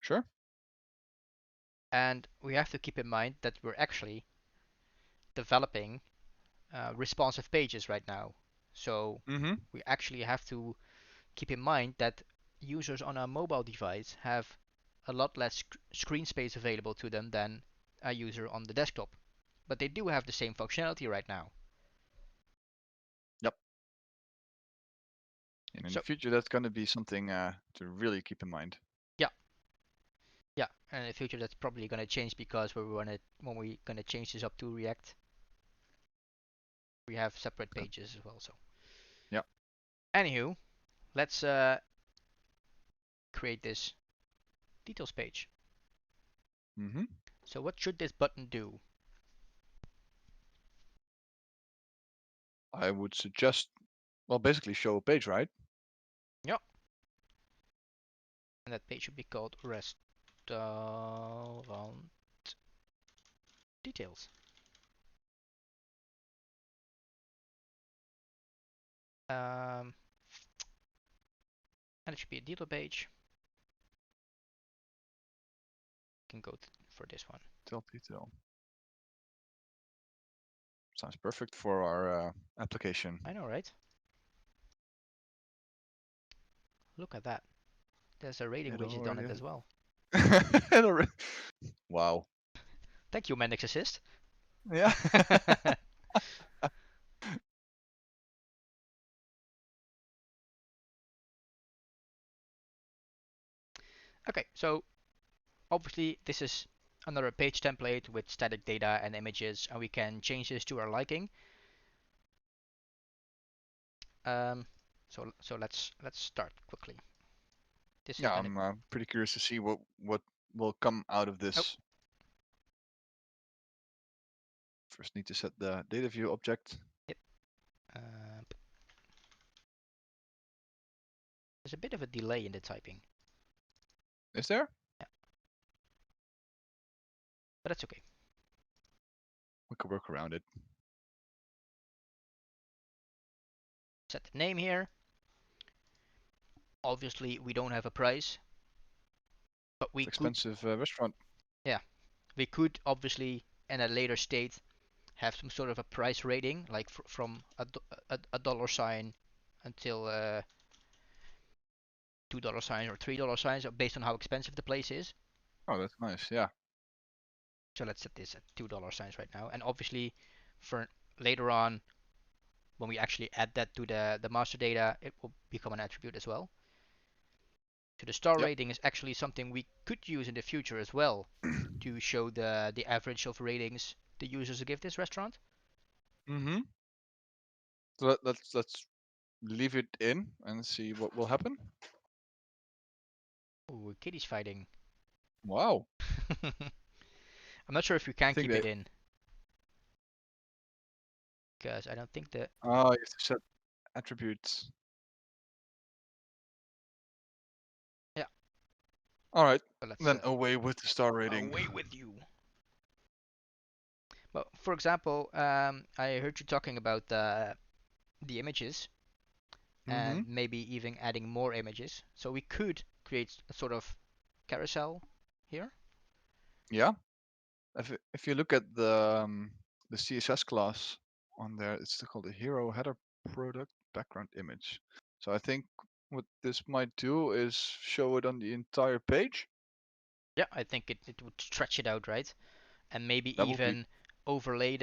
Sure. And we have to keep in mind that we're actually developing responsive pages right now. So Mm-hmm. we actually have to keep in mind that users on a mobile device have a lot less screen space available to them than a user on the desktop. But they do have the same functionality right now. Yep. And in the So future, that's going to be something to really keep in mind. yeah, yeah, and in the future that's probably gonna change because when we're gonna change this up to React, we have separate Uh, pages as well. So Yep. anywho, let's create this details page. Mm-hmm. So what should this button do? I would suggest, well, basically show a page, right? Yeah, and that page should be called restaurant details. Um, and it should be a detail page. You can go for this one. Detail. Sounds perfect for our application. I know, right? Look at that. There's a rating It widget on already it has. as well. It already... Wow. Thank you, Mendix Assist. Yeah. Okay, so obviously this is another page template with static data and images, and we can change this to our liking. Um, so let's start quickly. This is Yeah, gonna I'm pretty curious to see what will come out of oh this. First, need to set the data view object. yep. Uh, there's a bit of a delay in the typing. Is there? Yeah, but that's okay. We could work around it. Set the name here. Obviously we don't have a price, but we It's could expensive restaurant. yeah we could obviously in a later state have some sort of a price rating, like from a dollar sign until $2 signs or $3 signs, based on how expensive the place is. Oh, that's nice. Yeah. So let's set this at $2 signs right now. And obviously, for later on, when we actually add that to the master data, it will become an attribute as well. So the star Yep. rating is actually something we could use in the future as well to show the average of ratings the users give this restaurant. Mm-hmm. So let's leave it in and see what will happen. Ooh, kitty's fighting. Wow. I'm not sure if we I can think keep they. it in because I don't think the Oh, you have to set attributes. yeah. All right. So let's Then away with the star rating. away with you. Well, for example, I heard you talking about the images Mm-hmm. and maybe even adding more images. So we could create a sort of carousel here. Yeah. If you look at the CSS class on there, it's still called the hero header product background image. So I think what this might do is show it on the entire page. Yeah, I think it would stretch it out, right? And maybe That would be. even overlay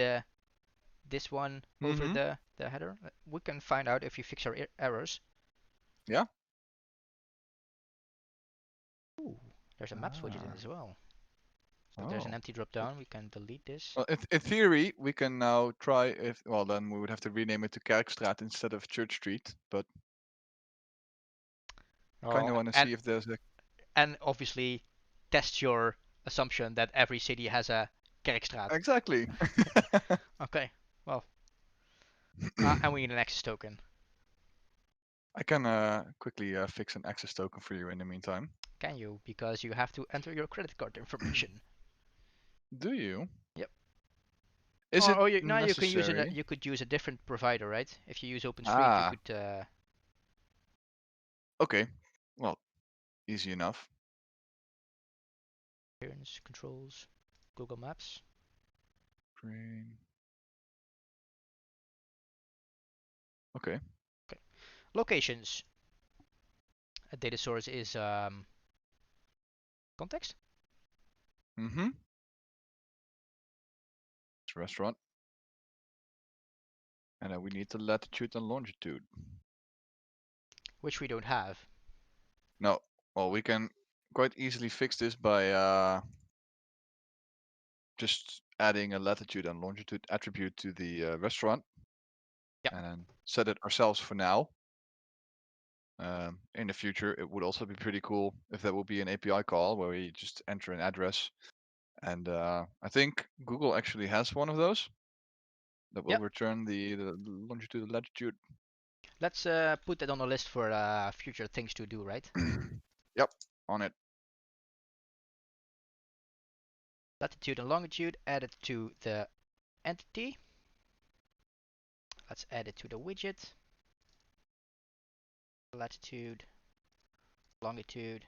this one over Mm-hmm. the header. We can find out if you fix our errors. Yeah. Ooh, there's a maps widget in Ah. as well. So if there's an Oh. empty drop down, we can delete this. Well, in theory, we can now try if. Well, then we would have to rename it to Kerkstraat instead of Church Street. But kind Oh, of want to and see if there's a. and obviously test your assumption that every city has a Kerkstraat. Exactly. Okay, well, and we need an access token. I can quickly fix an access token for you in the meantime. Can you? Because you have to enter your credit card information. Do you? Yep. Is it Or now you can use necessary? you could use a different provider, right? If you use OpenStreet, you Ah, could okay. Well, easy enough. appearance controls, Google Maps, Green. Okay. okay. Locations. A data source is context, Mm-hmm. It's a restaurant. And then we need the latitude and longitude. which we don't have. No. Well, we can quite easily fix this by just adding a latitude and longitude attribute to the restaurant. Yep. And then set it ourselves for now. In the future, it would also be pretty cool if there would be an API call where we just enter an address. And I think Google actually has one of those that will Yep. return the longitude and latitude. Let's put that on the list for future things to do, right? Yep, on it. Latitude and longitude added to the entity. Let's add it to the widget. Latitude, longitude.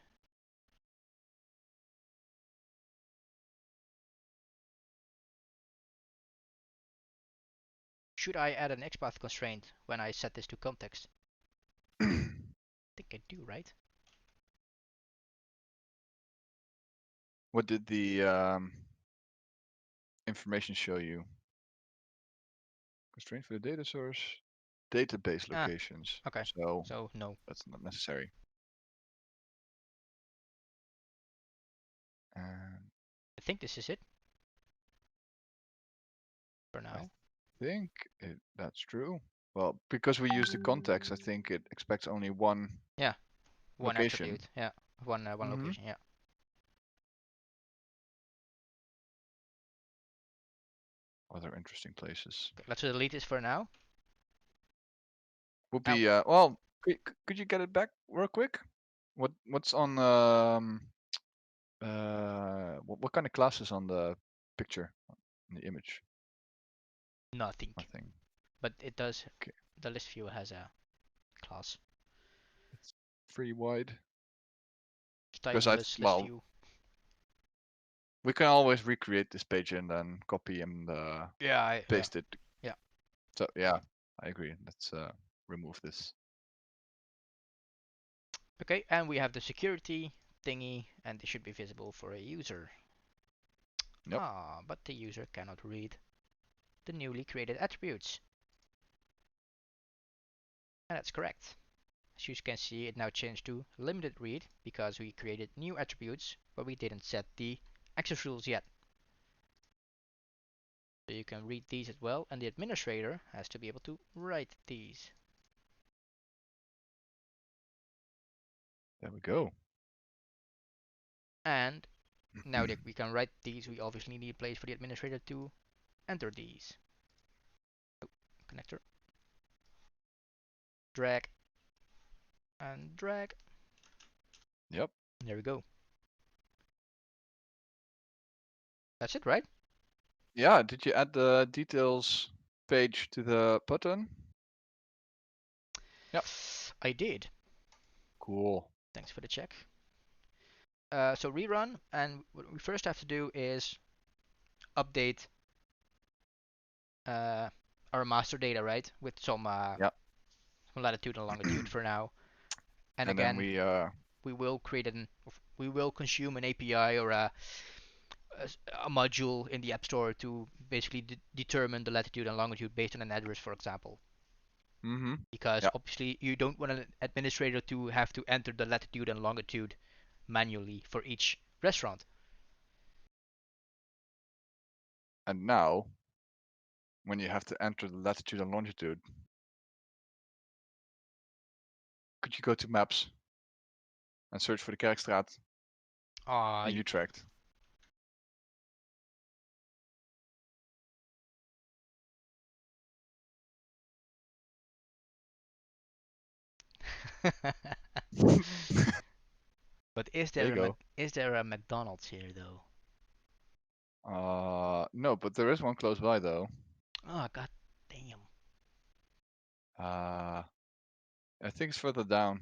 Should I add an XPath constraint when I set this to context? I think I do, right? What did the information show you? Constraint for the data source, database Ah, locations. okay. So So no. that's not necessary. And I think this is it for I now. think that's true. Well, because we use the context, I think it expects only one Yeah, one location. attribute. Yeah, one Mm-hmm. location. Yeah. Other interesting places Okay, let's delete this for now. would Now, be well. Could you get it back real quick? What's on what kind of class is on the picture in the image? nothing. Nothing. But it does. Okay, The list view has a class. it's free wide. Style Because list well, view. we can always recreate this page and then copy and Yeah. paste it. Yeah. So yeah, I agree. Let's remove this. Okay, and we have the security thingy, and it should be visible for a user. Yep. But the user cannot read the newly created attributes. And that's correct. As you can see, it now changed to limited read because we created new attributes, but we didn't set the access rules yet. So you can read these as well, and the administrator has to be able to write these. There we go. And now that we can write these, we obviously need a place for the administrator to enter these. Oh, connector. Drag and drag. Yep. There we go. That's it, right? Yeah. Did you add the details page to the button? Yep. I did. Cool. Thanks for the check. So rerun, and what we first have to do is update our master data, right? With some Yep. latitude and longitude for now. And And then again, we will we will consume an API or a module in the App Store to basically determine the latitude and longitude based on an address, for example. mm-hmm. Because Yeah. obviously you don't want an administrator to have to enter the latitude and longitude manually for each restaurant. And now, when you have to enter the latitude and longitude, could you go to Maps and search for the Kerkstraat Ah, in Utrecht? But There you go. is there a McDonald's here though? No, but there is one close by though. Oh god damn. Uh, I think it's further down,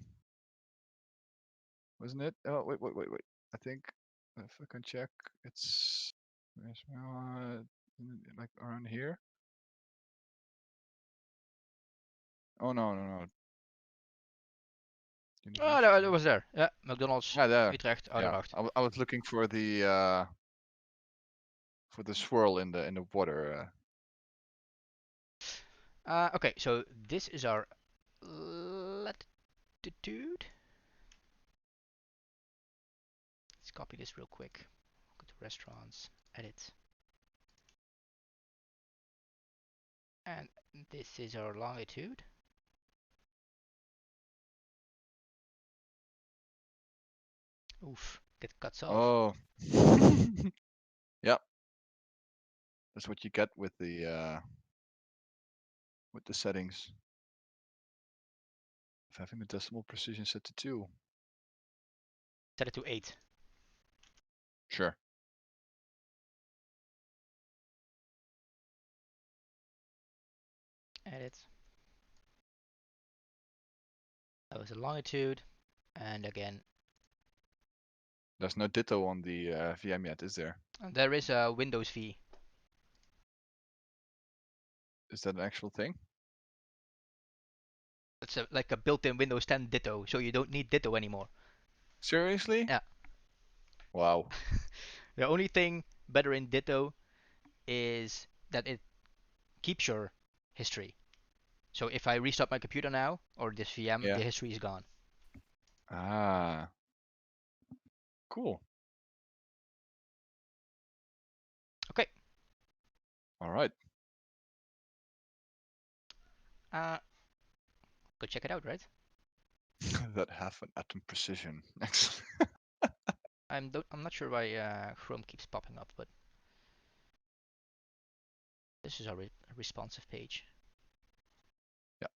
wasn't it? Oh, wait. I think if I can check, it's like around here. Oh no, Oh, that University. was there. Yeah, McDonald's Yeah, there. Utrecht, Yeah, Ouderwacht. I was looking for the swirl in the water. Okay, so this is our latitude. Let's copy this real quick. Go to restaurants, edit. And this is our longitude. Oof, that cuts off. Oh, yep. That's what you get with the settings of having the decimal precision set to 2. Set it to 8. Sure. Edit. That was the longitude. And again, There's no ditto on the VM yet, is there? there is a Windows V. Is that an actual thing? It's like a built-in Windows 10 Ditto, so you don't need Ditto anymore. Seriously? Yeah. Wow. The only thing better in Ditto is that it keeps your history. So if I restart my computer now, or this VM, Yeah. the history is gone. Ah, cool. Okay. All right. Uh, Go check it out, right? That half an atom precision. Excellent. I'm not sure why Chrome keeps popping up, but this is our responsive page. Yeah.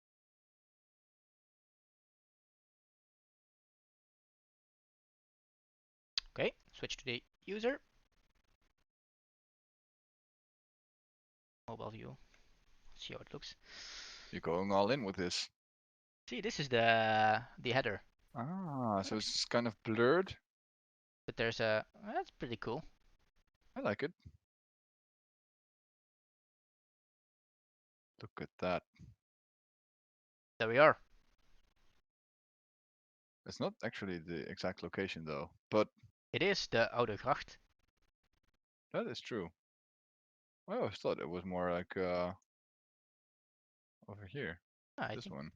Okay, switch to the user. Mobile view. See how it looks. You're going all in with this. See, this is the header. Ah, so it's kind of blurred. But there's a that's pretty cool. I like it. Look at that. There we are. It's not actually the exact location though, but It is the Oude Gracht. that is true. I always thought it was more like over here. I This think one.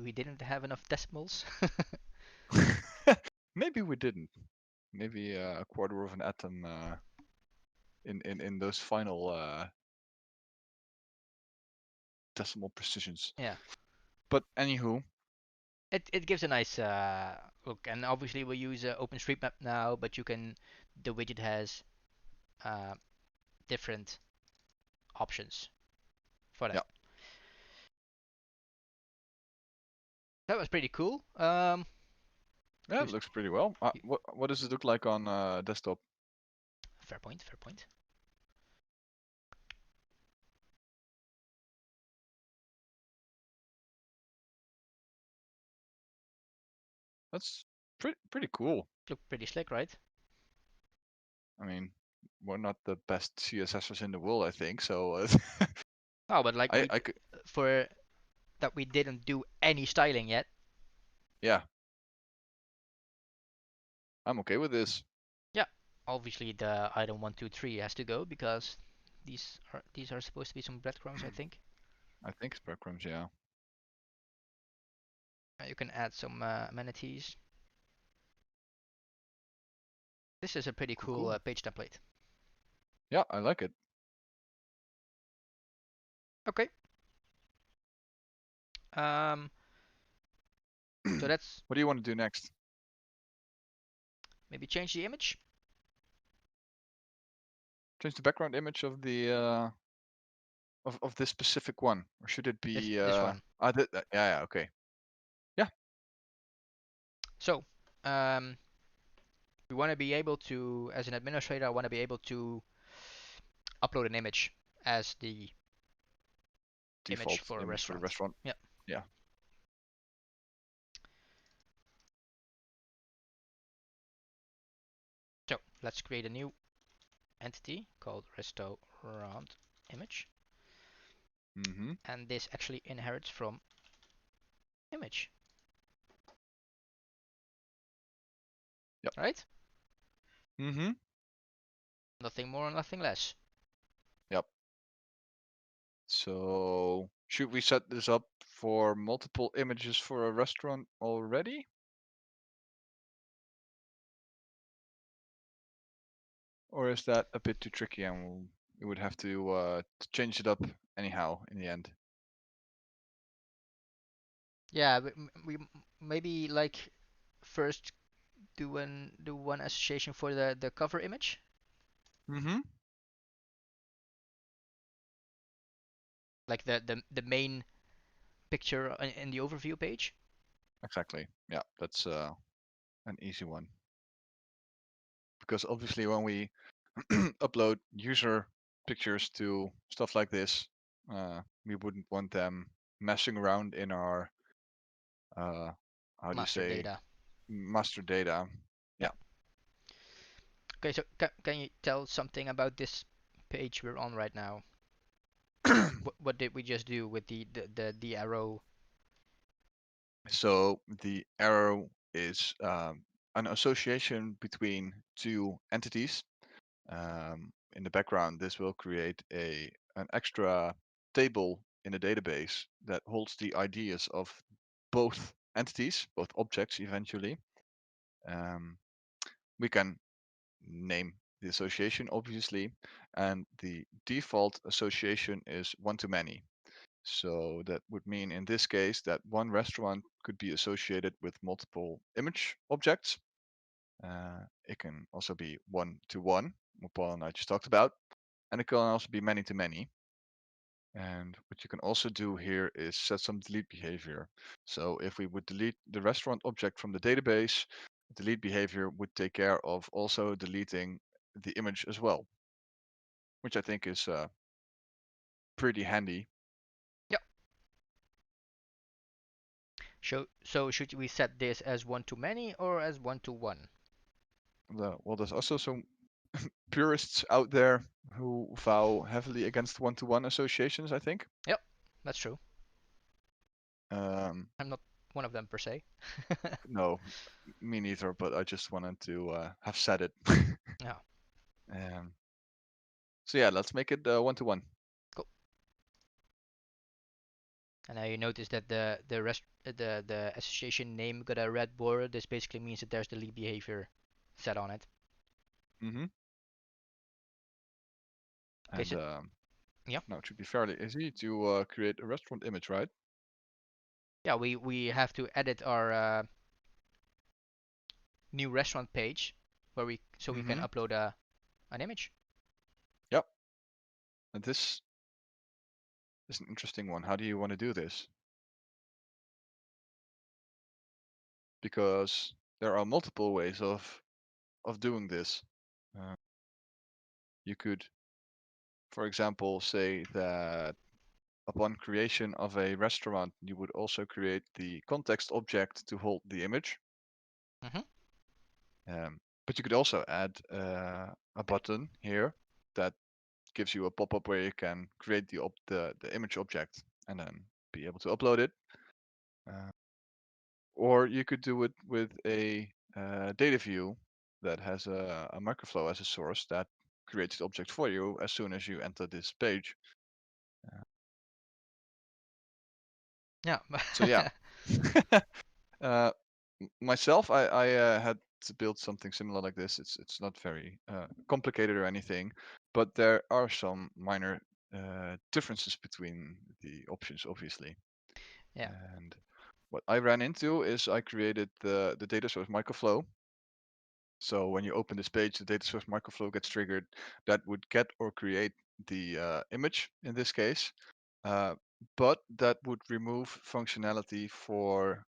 we didn't have enough decimals. Maybe we didn't. Maybe a quarter of an atom in those final decimal precisions. Yeah, But anywho, it gives a nice look, and obviously we use OpenStreetMap now, but the widget has uh, different options for yeah, that. That was pretty cool. yeah, it looks pretty well. What does it look like on desktop? Fair point. Fair point. That's pretty cool. Look pretty slick, right? I mean, we're not the best CSSers in the world, I think. So Oh, but like I could, for that we didn't do any styling yet. yeah, I'm okay with this. Yeah, obviously the item 123 has to go because these are supposed to be some breadcrumbs, I think. I think it's breadcrumbs, yeah. You can add some amenities. This is a pretty cool Cool. page template. Yeah, I like it. Okay. Um, so that's What do you want to do next? maybe change the image. Change the background image of the of this specific one, or should it This be this one. yeah, okay. So, we want to be able to, as an administrator, I want to be able to upload an image as the image Default for a image for the restaurant. restaurant. Yeah. Yeah. So let's create a new entity called restaurant image, Mm-hmm. and this actually inherits from image, Yep. right? Mm-hmm. Nothing more, nothing less. Yep. So should we set this up for multiple images for a restaurant already? Or is that a bit too tricky and we would have to change it up anyhow in the end? Yeah, we maybe like first do one association for the cover image, Mm-hmm. like the main picture in the overview page. Exactly. Yeah, that's an easy one. Because obviously when we upload user pictures to stuff like this, we wouldn't want them messing around in our how do you Master say, data. master data. Yeah. Yeah. Okay, so can you tell something about this page we're on right now? What did we just do with the arrow? So the arrow is an association between two entities. In the background, this will create an extra table in a database that holds the IDs of both entities, both objects eventually. Um, we can name the association, obviously, and the default association is one-to-many. So that would mean in this case that one restaurant could be associated with multiple image objects. It can also be one-to-one, what Paul and I just talked about, and it can also be many-to-many. And what you can also do here is set some delete behavior. So if we would delete the restaurant object from the database, delete behavior would take care of also deleting the image as well, which I think is pretty handy. Yeah. So should we set this as one to many or as one to one? Well, there's also some purists out there who vow heavily against one-to-one associations, I think. Yep, that's true. Um, I'm not one of them per se. no, me neither, but I just wanted to have said it. Yeah, um, so yeah, let's make it one-to-one. cool. And now you notice that the association name got a red border. This basically means that there's delete behavior set on it. Mm-hmm. Okay, And so yeah, now it should be fairly easy to create a restaurant image, right? yeah, we have to edit our new restaurant page where we can Mm-hmm. upload an image. Yep. And this is an interesting one. How do you want to do this? Because there are multiple ways of doing this. Uh, you could, for example, say that upon creation of a restaurant, you would also create the context object to hold the image. Hmm. But you could also add a button here that gives you a pop-up where you can create the image object and then be able to upload it. Uh, or you could do it with a data view that has a microflow as a source that creates the object for you as soon as you enter this page. Uh, Yeah. so yeah, uh, myself, I had to build something similar like this. It's not very complicated or anything, but there are some minor differences between the options, obviously. Yeah. And what I ran into is I created the data source microflow. So when you open this page, the data source microflow gets triggered. That would get or create the image in this case. but that would remove functionality for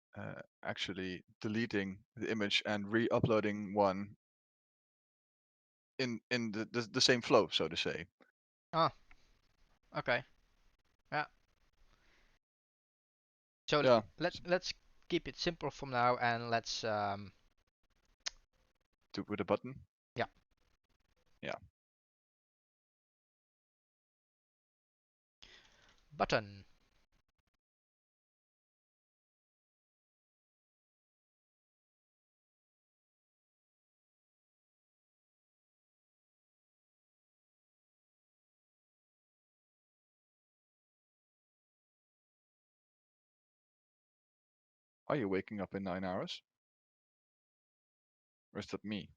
actually deleting the image and re-uploading one in the same flow, so to say. Oh, okay. Yeah. So Yeah, let's keep it simple from now, and let's with a button. yeah, Yeah. button. Are you waking up in 9 hours? Or is that me?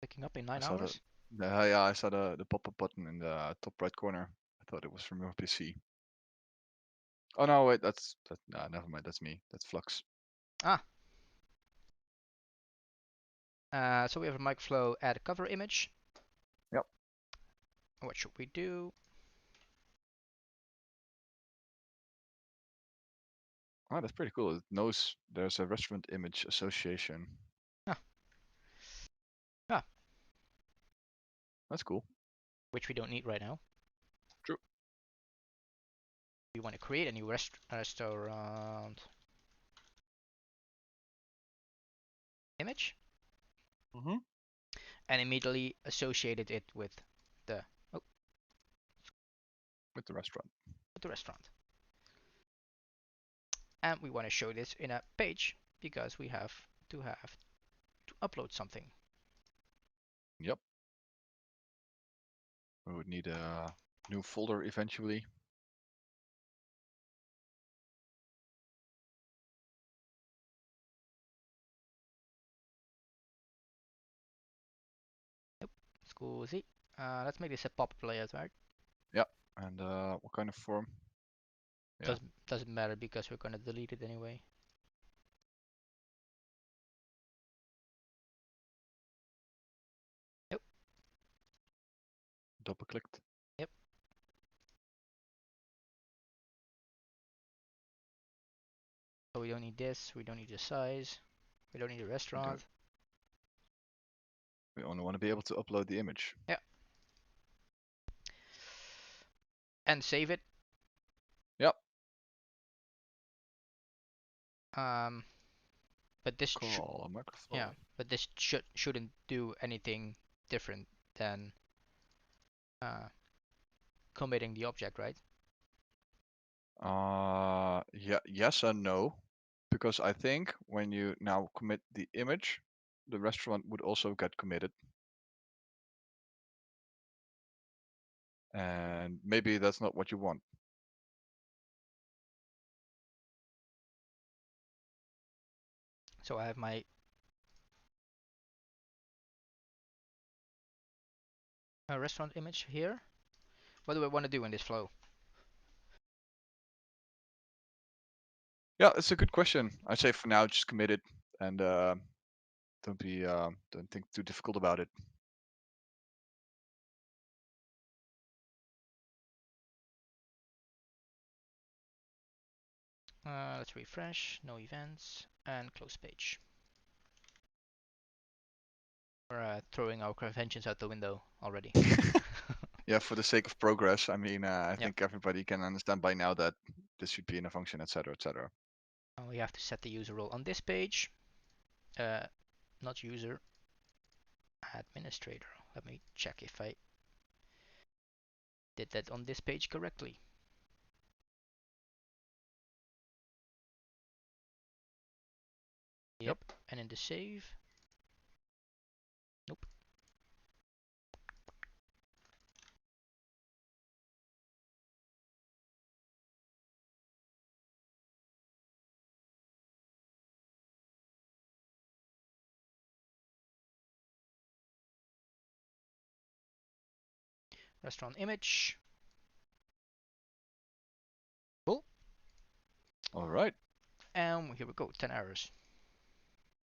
Picking up in I 9 saw hours. yeah, I saw the pop-up button in the top right corner. I thought it was from your PC. Oh no, wait, nah, never mind. That's me. That's Flux. Ah. So we have a microflow add a cover image. Yep. What should we do? Oh, that's pretty cool. It knows there's a restaurant image association. Ah. Ah. That's cool. Which we don't need right now. True. We want to create a new restaurant image Mm-hmm. and immediately associated it with the oh, With the restaurant. with the restaurant. And we want to show this in a page because we have to upload something. Yep. We would need a new folder eventually. Nope. Scusi. Let's make this a pop-up layout, right? Yeah. And what kind of form? Yeah. Doesn't matter because we're gonna delete it anyway. Yep. Double clicked. Yep. So we don't need this. We don't need the size. We don't need the We don't. restaurant. We only want to be able to upload the image. Yeah. And save it. Yep. Um, but this Call a microflow. yeah, but this shouldn't do anything different than uh, committing the object, right? Yeah, yes and no, because I think when you now commit the image, the restaurant would also get committed. And maybe that's not what you want. So I have my restaurant image here. What do I want to do in this flow? Yeah, it's a good question. I'd say for now, just commit it and don't think too difficult about it. Let's refresh, no events, and close page. We're throwing our conventions out the window already. Yeah, for the sake of progress, I mean, I Yep. think everybody can understand by now that this should be in a function, etc., etc. We have to set the user role on this page. Not user, administrator. Let me check if I did that on this page correctly. Yep. And in the save. Nope. Restaurant image. Cool. All right. And here we go, 10 errors.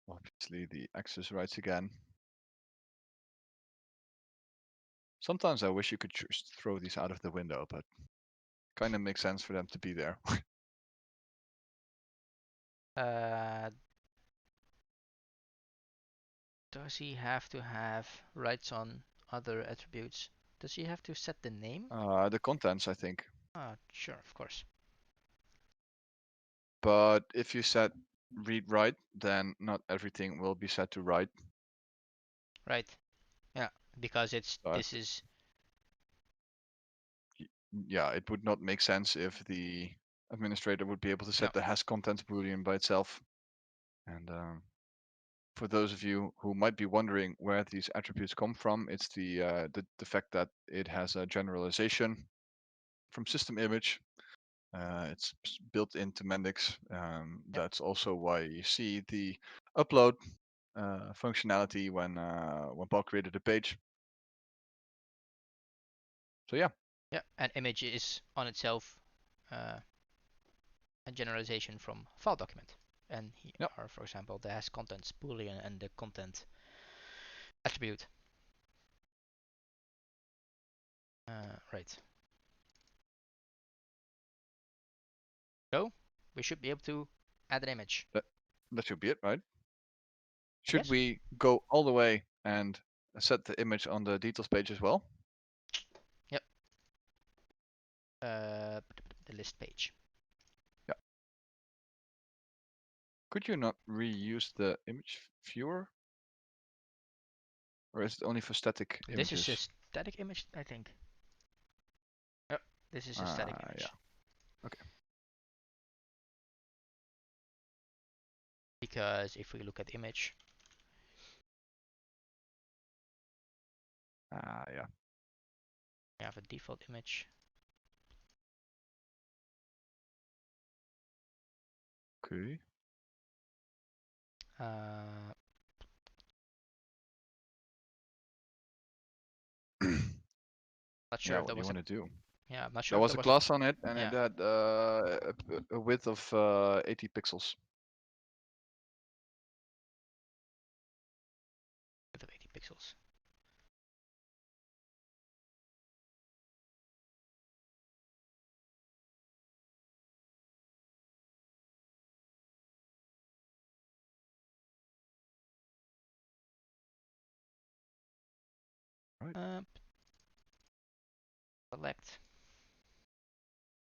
Obviously, the access rights again. Sometimes I wish you could just throw these out of the window, but kind of makes sense for them to be there. Does he have to have rights on other attributes? Does he have to set the name? The contents, I think. Sure, of course. But if you set read write, then not everything will be set to write. Right. Yeah, because So this is yeah, it would not make sense if the administrator would be able to no. set the has contents boolean by itself. And for those of you who might be wondering where these attributes come from, it's the fact that it has a generalization from system image. It's built into Mendix. That's also why you see the upload functionality when Paul created the page. So yeah. Yeah, an image is on itself uh, a generalization from file document. And here Yep. are, for example, the has contents boolean and the content attribute. Right. So we should be able to add an image, That should be it, right? I Should guess. we go all the way and set the image on the details page as well? Yep. The list page. Yeah. Could you not reuse the image viewer? Or is it only for static This is a images? static image, I think. Yep. This is a static Yeah. image. Okay. Because if we look at the image, Yeah. we have a default image. Okay. Uh, Not sure Yeah, if what there do you was a want to do? yeah. I'm not sure There if was there a was a class on it, and it yeah had a width of 80 pixels. width of 80 pixels. Right. Select.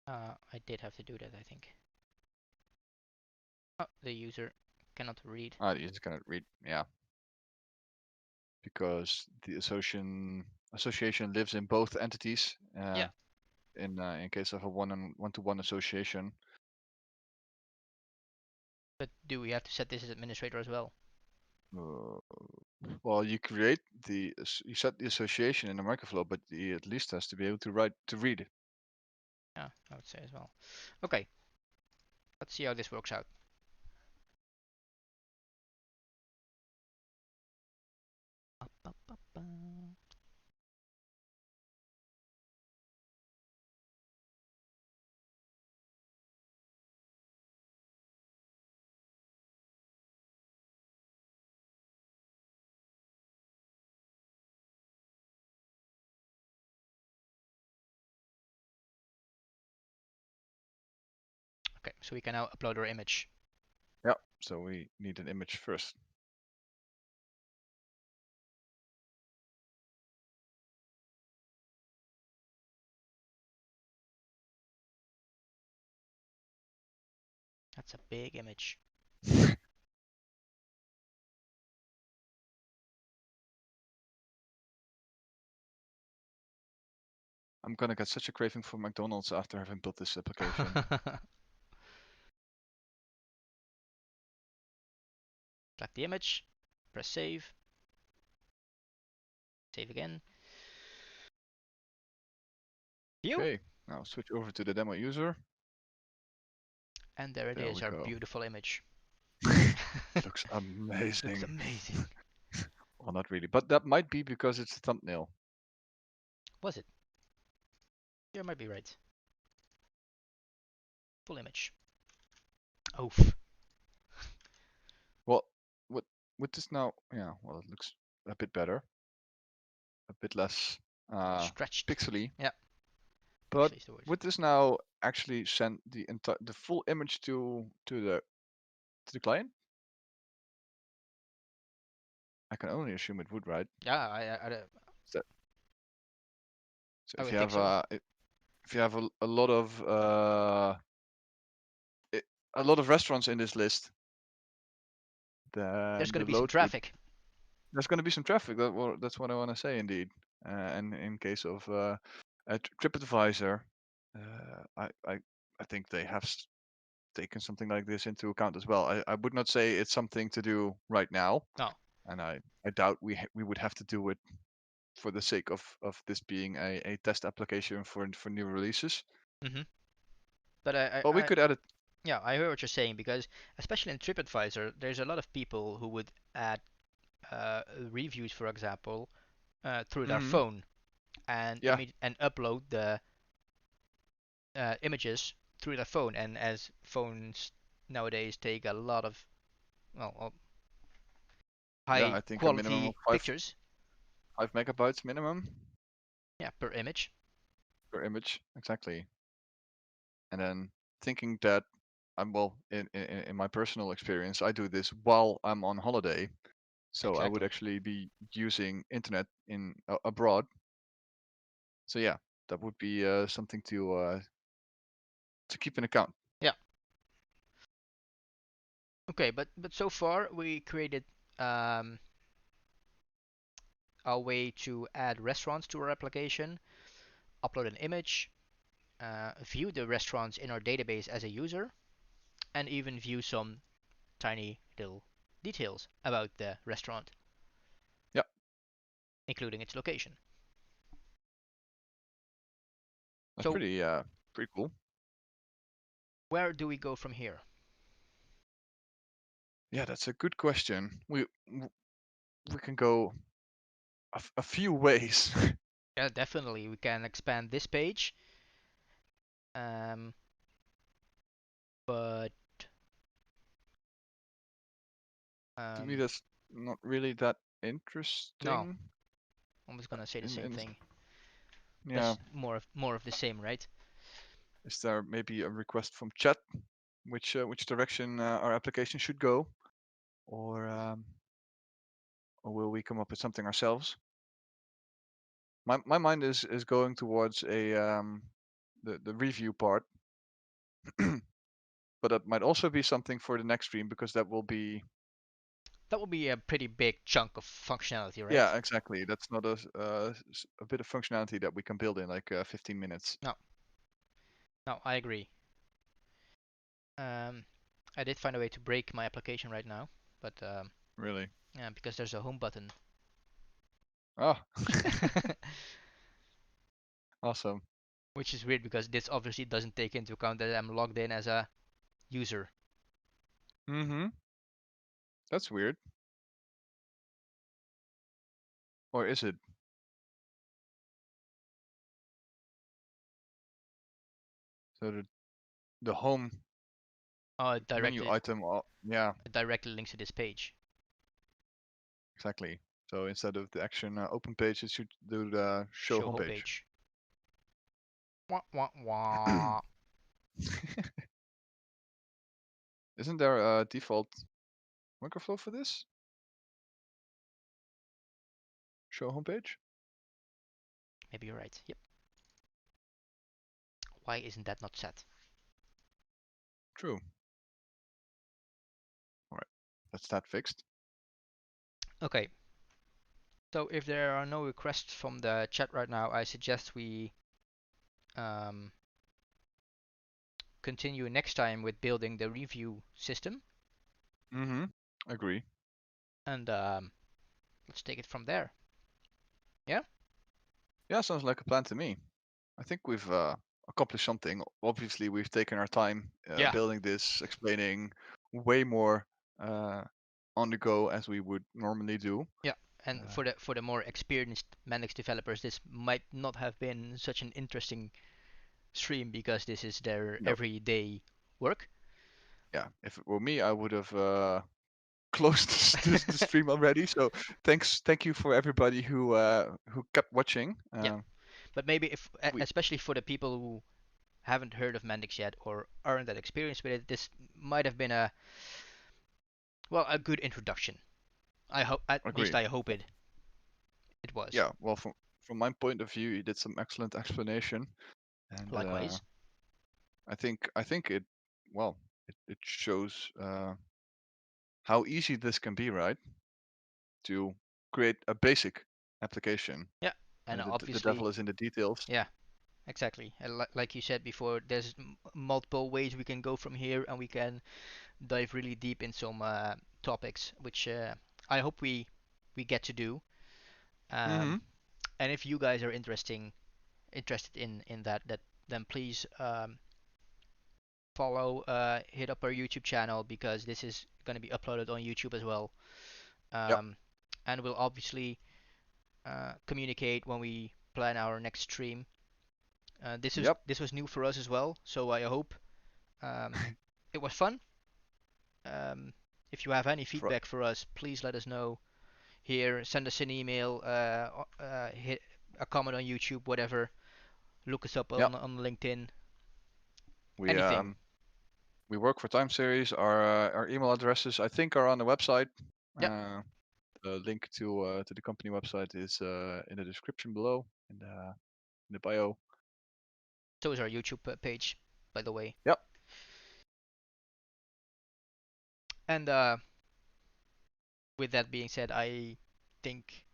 I did have to do that, I think. Oh, the user cannot read. You just cannot read. Yeah. Because the association lives in both entities. Yeah, In case of a one-to-one association. but do we have to set this as administrator as well? Well, you you set the association in the microflow, but he at least has to be able to read. Yeah, I would say as well. Okay, let's see how this works out. Okay, so we can now upload our image. Yeah. So we need an image first. That's a big image. I'm gonna get such a craving for McDonald's after having built this application. Select the image, press save, save again. View, Okay, now switch over to the demo user. and there it There we is, our go. beautiful image. Looks Looks amazing. amazing. Well, not really, but that might be because it's a thumbnail. Was it? You might be right. Full image. Oof. Well, with this now, yeah, well, it looks a bit better, a bit less Stretched. pixely. Yeah, But pixely is the word. would this now actually send the full image to the client? I can only assume it would, right? Yeah, So, so I if would you think have so. if you have a lot of i- a lot of restaurants in this list, There's then going the to be some load would traffic. there's going to be some traffic. That's what I want to say, indeed. And in case of TripAdvisor, I think they have taken something like this into account as well. I would not say it's something to do right now, No. and I doubt we would have to do it for the sake of this being a test application for new releases. Hmm. But But we could add it. yeah, I hear what you're saying because especially in TripAdvisor, there's a lot of people who would add reviews, for example, through their Hmm. phone and Yeah, upload the images through their phone. And as phones nowadays take a lot of well, yeah. high I think a minimum of quality pictures, 5 megabytes minimum yeah, per image. per image, exactly. And then thinking that well, in my personal experience, I do this while I'm on holiday, so I would Exactly. actually be using internet in abroad. So yeah, that would be something to keep in account. Yeah. Okay, but so far we created um, a way to add restaurants to our application, upload an image, view the restaurants in our database as a user, and even view some tiny little details about the restaurant, Yeah, including its location. that's So pretty cool. where do we go from here? Yeah, that's a good question. We can go a few ways. Yeah, definitely we can expand this page, um, but To me, um, that's not really that no, interesting. I was gonna say the same In thing. Yeah, That's more of the same, right? is there maybe a request from chat which direction our application should go, or or will we come up with something ourselves? My mind is going towards a the review part, but that might also be something for the next stream because that will be That would be a pretty big chunk of functionality, right? yeah, exactly. That's not a bit of functionality that we can build in like 15 minutes. No, no, I agree. Um, I did find a way to break my application right now, but Really? yeah, because there's a home button, Ah, which awesome. which is weird because this obviously doesn't take into account that I'm logged in as a user. Mm-hmm. That's weird. Or is it? So the home It menu directly item, yeah, it directly links to this page. exactly. So instead of the action open page, it should do the show Show homepage. homepage. Wah wah wah. Isn't there a default workflow for this? Show homepage? Maybe you're right. Yep. Why isn't that not set? True. All right, that's that fixed. Okay. So if there are no requests from the chat right now, I suggest we um, continue next time with building the review system, Mm-hmm. Agree. and let's take it from there. Yeah. Yeah, sounds like a plan to me. I think we've accomplished something. Obviously, we've taken our time Yeah. building this, explaining way more uh, on the go as we would normally do. Yeah. And Uh, for the more experienced Mendix developers, this might not have been such an interesting stream because this is their no, everyday work. yeah. If it were me, I would have. close the stream already. So thank you for everybody who kept watching. Yeah, but maybe if, We especially for the people who haven't heard of Mendix yet or aren't that experienced with it, this might have been a, well, a good introduction. I hope, at least agree. I hope it was. Yeah, well, from my point of view, you did some excellent explanation, and Likewise. I think it well it shows how easy this can be, right? To create a basic application. Yeah, and The obviously, devil is in the details. yeah, exactly. And like you said before, there's multiple ways we can go from here, and we can dive really deep in some topics, which I hope we get to do. Um, Mm-hmm. and if you guys are interested in that, then please follow, hit up our YouTube channel because this is going to be uploaded on YouTube as well. Yep. Um, and we'll obviously communicate when we plan our next stream. Yep. This was new for us as well, so I hope um, it was fun. Um, if you have any For, feedback for us, please let us know here. Send us an email, hit a comment on YouTube, whatever. Look us up yep. on LinkedIn. We Anything. um we work for TimeSeries. Our email addresses I think are on the website. Yep. Uh, the link to the company website is in the description below in the bio. So is our YouTube page, by the way. Yep. And with that being said, I think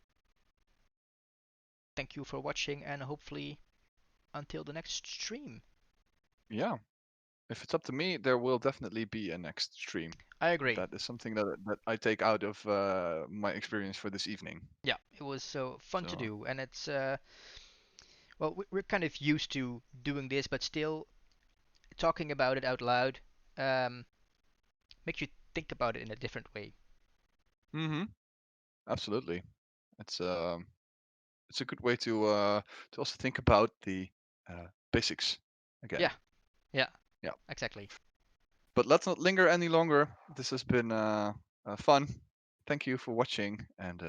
thank you for watching, and hopefully until the next stream. Yeah. If it's up to me, there will definitely be a next stream. I agree. That is something that I take out of my experience for this evening. Yeah, it was so fun to So. do, and it's well, we're kind of used to doing this, but still talking about it out loud um, makes you think about it in a different way. Mm-hmm. Absolutely. It's it's a good way to also think about the basics again. Yeah, yeah, Yeah. exactly. But let's not linger any longer. This has been fun. Thank you for watching, and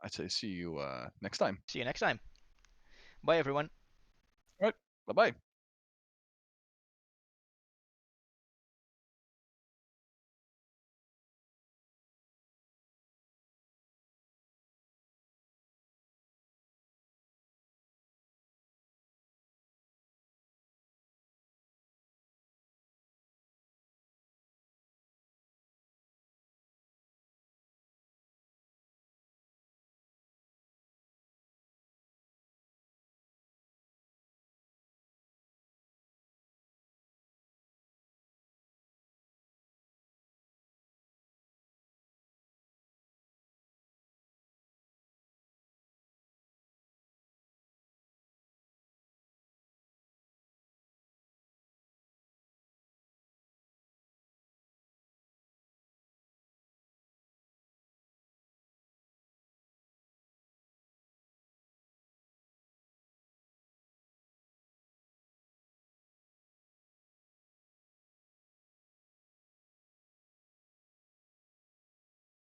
I'd say see you next time. See you next time. Bye, everyone. All right. Bye bye.